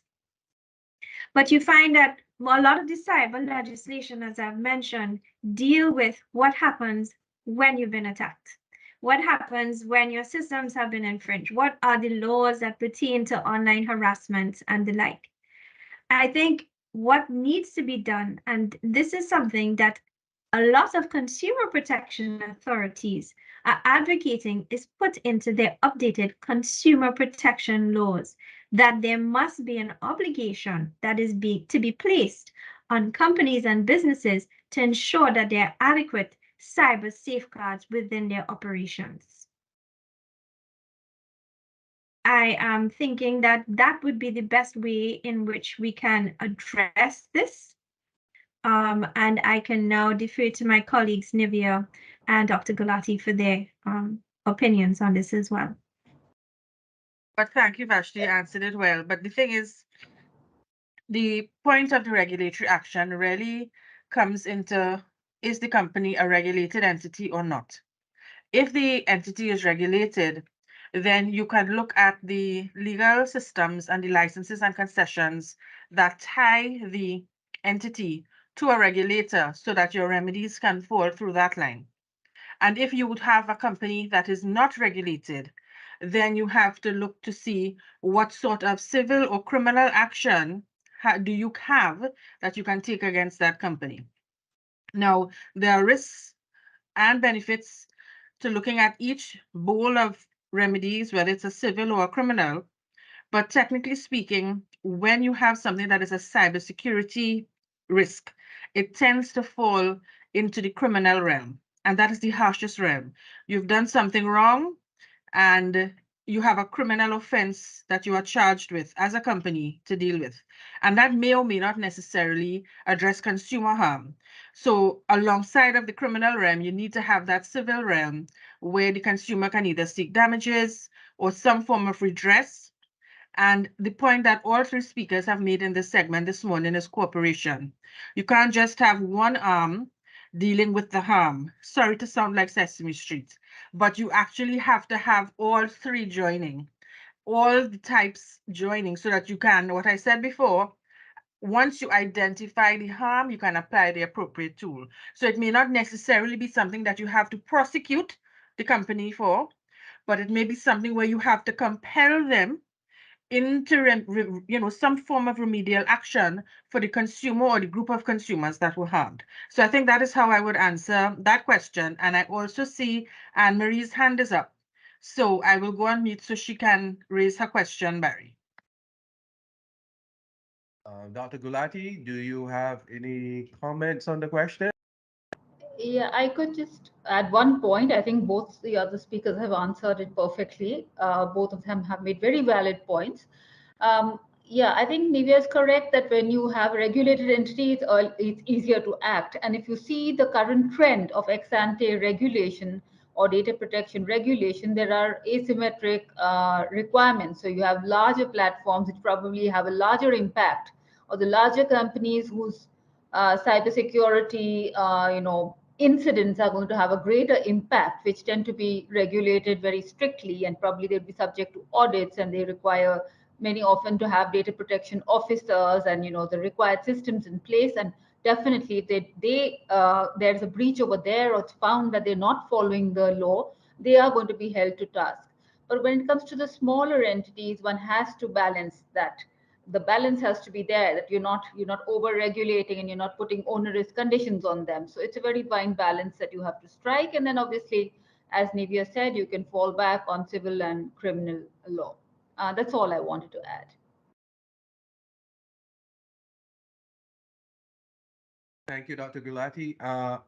But you find that a lot of the cyber legislation, as I've mentioned, deal with what happens when you've been attacked. What happens when your systems have been infringed? What are the laws that pertain to online harassment and the like? I think what needs to be done, and this is something that a lot of consumer protection authorities are advocating, is put into their updated consumer protection laws, that there must be an obligation that is to be placed on companies and businesses to ensure that there are adequate cyber safeguards within their operations. I am thinking that that would be the best way in which we can address this. And I can now defer to my colleagues, Nivea and Dr. Gulati, for their opinions on this as well. But thank you, Vashti, you answered it well. But the thing is, the point of the regulatory action really comes into, is the company a regulated entity or not? If the entity is regulated, then you can look at the legal systems and the licenses and concessions that tie the entity to a regulator so that your remedies can fall through that line. And if you would have a company that is not regulated, then you have to look to see what sort of civil or criminal action do you have that you can take against that company. Now, there are risks and benefits to looking at each bowl of remedies, whether it's a civil or a criminal. But technically speaking, when you have something that is a cybersecurity risk, it tends to fall into the criminal realm. And that is the harshest realm. You've done something wrong and you have a criminal offense that you are charged with as a company to deal with. And that may or may not necessarily address consumer harm. So alongside of the criminal realm, you need to have that civil realm where the consumer can either seek damages or some form of redress. And the point that all three speakers have made in this segment this morning is cooperation. You can't just have one arm dealing with the harm. Sorry to sound like Sesame Street, but you actually have to have all three joining, all the types joining so that you can, what I said before, once you identify the harm, you can apply the appropriate tool. So it may not necessarily be something that you have to prosecute the company for, but it may be something where you have to compel them into some form of remedial action for the consumer or the group of consumers that were harmed. So I think that is how I would answer that question. And I also see Anne Marie's hand is up. So I will go on mute so she can raise her question, Barry. Dr. Gulati, do you have any comments on the question? Yeah, I could just add one point. I think both the other speakers have answered it perfectly. Both of them have made very valid points. Yeah, I think Nivea is correct that when you have regulated entities, it's easier to act. And if you see the current trend of ex-ante regulation or data protection regulation, there are asymmetric requirements. So you have larger platforms which probably have a larger impact, or the larger companies whose cybersecurity, incidents are going to have a greater impact, which tend to be regulated very strictly, and probably they'll be subject to audits, and they require many often to have data protection officers and the required systems in place. And definitely, if there's a breach over there, or it's found that they're not following the law, they are going to be held to task. But when it comes to the smaller entities, one has to balance that. The balance has to be there, that you're not over regulating and you're not putting onerous conditions on them. So it's a very fine balance that you have to strike. And then obviously, as Nivea said, you can fall back on civil and criminal law. That's all I wanted to add. Thank you, Dr. Gulati.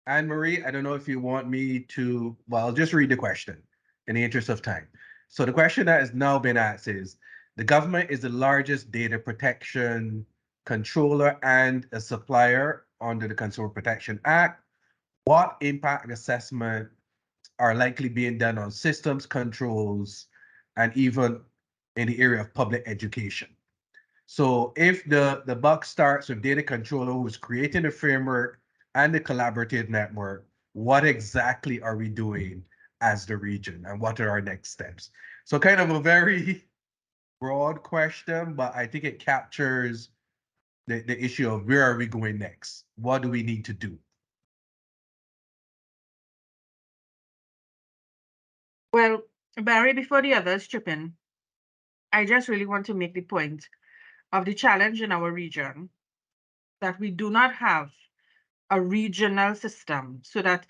Anne Marie, I don't know if you want me to, well, I'll just read the question in the interest of time. So the question that has now been asked is, the government is the largest data protection controller and a supplier under the Consumer Protection Act. What impact assessment are likely being done on systems, controls, and even in the area of public education? So if the buck starts with data controller who's creating the framework and the collaborative network, what exactly are we doing as the region, and what are our next steps? So kind of a very broad question, but I think it captures the issue of where are we going next? What do we need to do? Well, Barry, before the others chip in, I just really want to make the point of the challenge in our region that we do not have a regional system, so that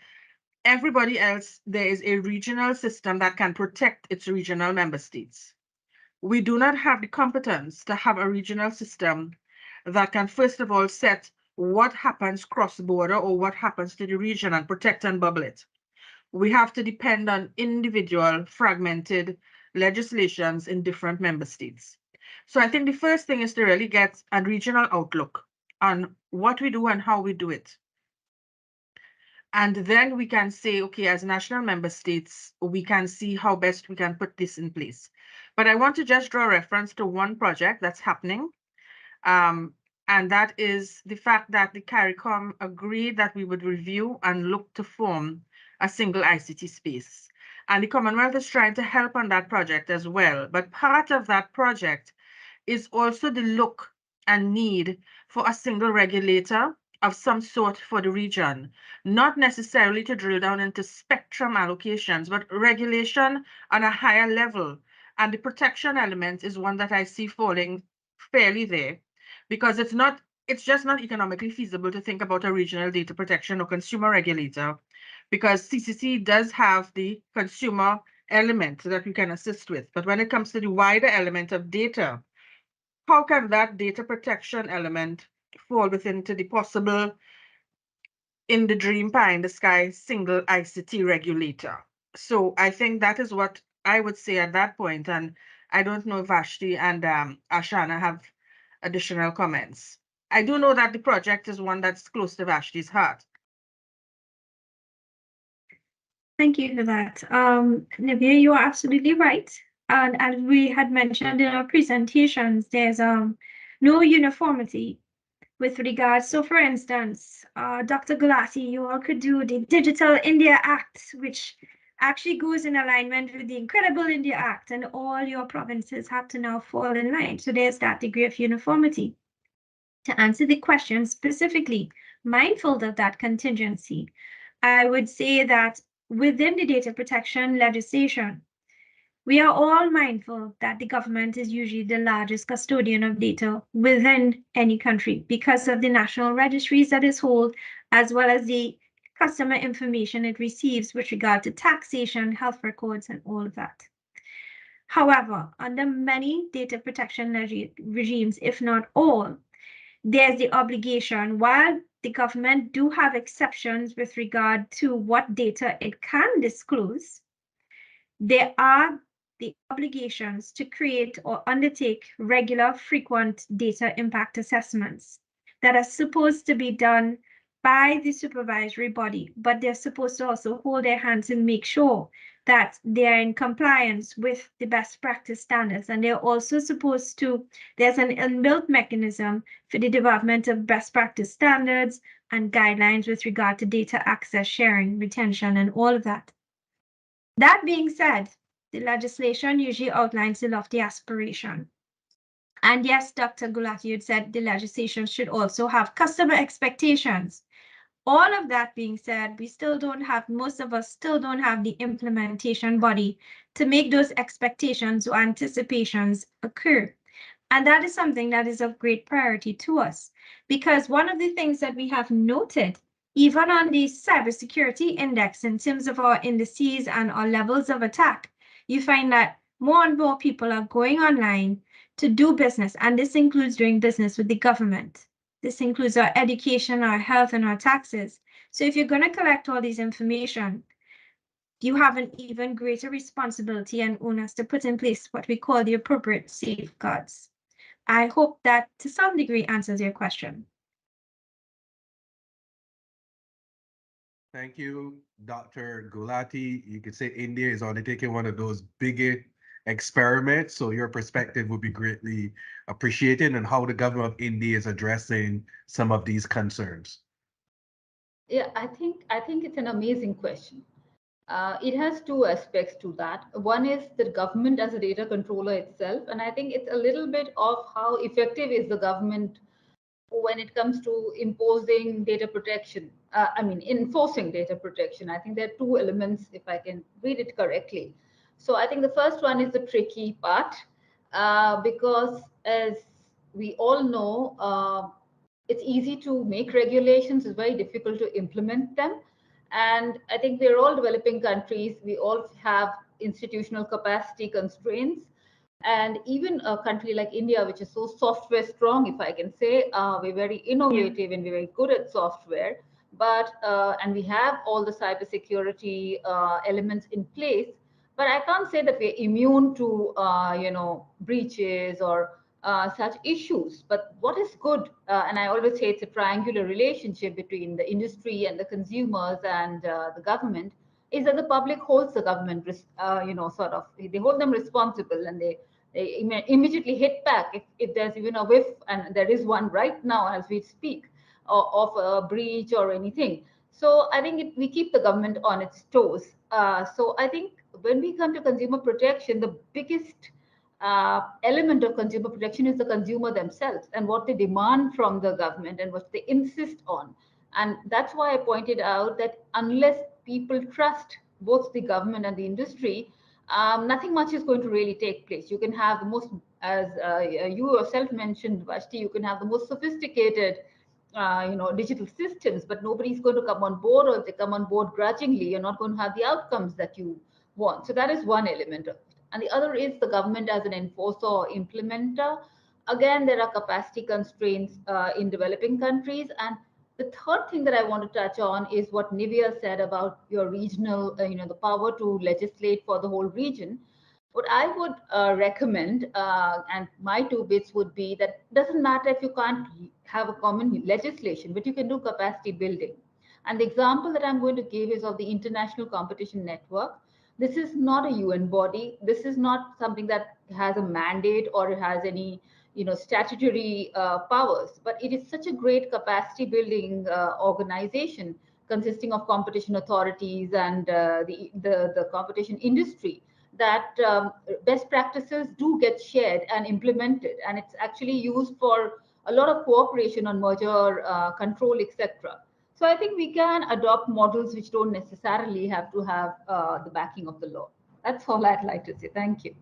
everybody else, there is a regional system that can protect its regional member states. We do not have the competence to have a regional system that can, first of all, set what happens cross-border or what happens to the region and protect and bubble it. We have to depend on individual fragmented legislations in different member states. So I think the first thing is to really get a regional outlook on what we do and how we do it. And then we can say, okay, as national member states, we can see how best we can put this in place. But I want to just draw reference to one project that's happening. And that is the fact that the CARICOM agreed that we would review and look to form a single ICT space. And the Commonwealth is trying to help on that project as well. But part of that project is also the look and need for a single regulator of some sort for the region, not necessarily to drill down into spectrum allocations, but regulation on a higher level. And the protection element is one that I see falling fairly there, because it's just not economically feasible to think about a regional data protection or consumer regulator, because CCC does have the consumer element that we can assist with. But when it comes to the wider element of data, how can that data protection element fall within to the possible, in the dream pie in the sky, single ICT regulator? So I think that is what I would say at that point. And I don't know if Vashti and Ashana have additional comments. I do know that the project is one that's close to Vashti's heart. Thank you for that. Nivea, you are absolutely right. And as we had mentioned in our presentations, there's no uniformity with regards. So for instance, Dr. Gulati, you all could do the Digital India Act, which actually goes in alignment with the Incredible India Act, and all your provinces have to now fall in line. So there's that degree of uniformity. To answer the question specifically, mindful of that contingency, I would say that within the data protection legislation. We are all mindful that the government is usually the largest custodian of data within any country because of the national registries that it holds, as well as the customer information it receives with regard to taxation, health records, and all of that. However, under many data protection regimes, if not all, there's the obligation, while the government do have exceptions with regard to what data it can disclose, there are the obligations to create or undertake regular, frequent data impact assessments that are supposed to be done by the supervisory body, but they're supposed to also hold their hands and make sure that they're in compliance with the best practice standards. And they're also supposed to, there's an inbuilt mechanism for the development of best practice standards and guidelines with regard to data access, sharing, retention, and all of that. That being said, the legislation usually outlines the lofty aspiration. And yes, Dr. Gulati, you said the legislation should also have customer expectations. All of that being said, we still don't have, most of us still don't have the implementation body to make those expectations or anticipations occur. And that is something that is of great priority to us, because one of the things that we have noted, even on the cybersecurity index in terms of our indices and our levels of attack, you find that more and more people are going online to do business, and this includes doing business with the government. This includes our education, our health, and our taxes. So if you're going to collect all these information, you have an even greater responsibility and onus to put in place what we call the appropriate safeguards. I hope that to some degree answers your question. Thank you, Dr. Gulati. You could say India is undertaking one of those big experiments, so your perspective would be greatly appreciated and how the government of India is addressing some of these concerns. Yeah, I think it's an amazing question. It has two aspects to that. One is the government as a data controller itself, and I think it's a little bit of how effective is the government when it comes to imposing data protection. Enforcing data protection. I think there are two elements, if I can read it correctly. So I think the first one is the tricky part, because as we all know, it's easy to make regulations, it's very difficult to implement them. And I think we're all developing countries. We all have institutional capacity constraints. And even a country like India, which is so software strong, if I can say, we're very innovative and we're very good at software. But and we have all the cybersecurity elements in place. But I can't say that we're immune to breaches or such issues. But what is good, and I always say it's a triangular relationship between the industry and the consumers and the government, is that the public holds the government, they hold them responsible, and they immediately hit back if there's even a whiff, and there is one right now as we speak, of a breach or anything. So I think we keep the government on its toes. So I think when we come to consumer protection, the biggest element of consumer protection is the consumer themselves and what they demand from the government and what they insist on. And that's why I pointed out that unless people trust both the government and the industry, nothing much is going to really take place. You can have the most, as you yourself mentioned, Vashti, you can have the most sophisticated digital systems, but nobody's going to come on board, or if they come on board grudgingly, you're not going to have the outcomes that you want. So that is one element of it. And the other is the government as an enforcer or implementer. Again, there are capacity constraints in developing countries. And the third thing that I want to touch on is what Nivea said about your regional, the power to legislate for the whole region. What I would recommend, and my 2 bits would be that it doesn't matter if you can't have a common legislation, but you can do capacity building. And the example that I'm going to give is of the International Competition Network. This is not a UN body. This is not something that has a mandate or has any statutory powers, but it is such a great capacity building organization consisting of competition authorities and the competition industry, that best practices do get shared and implemented, and it's actually used for a lot of cooperation on merger control, etc. So I think we can adopt models which don't necessarily have to have the backing of the law. That's all I'd like to say. Thank you.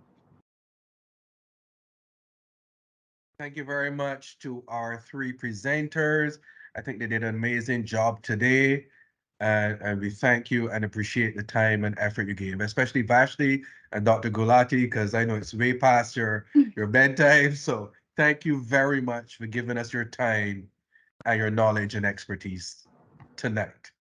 Thank you very much to our three presenters. I think they did an amazing job today. And we thank you and appreciate the time and effort you gave, especially Vashti and Dr. Gulati, because I know it's way past your bedtime. So thank you very much for giving us your time and your knowledge and expertise tonight.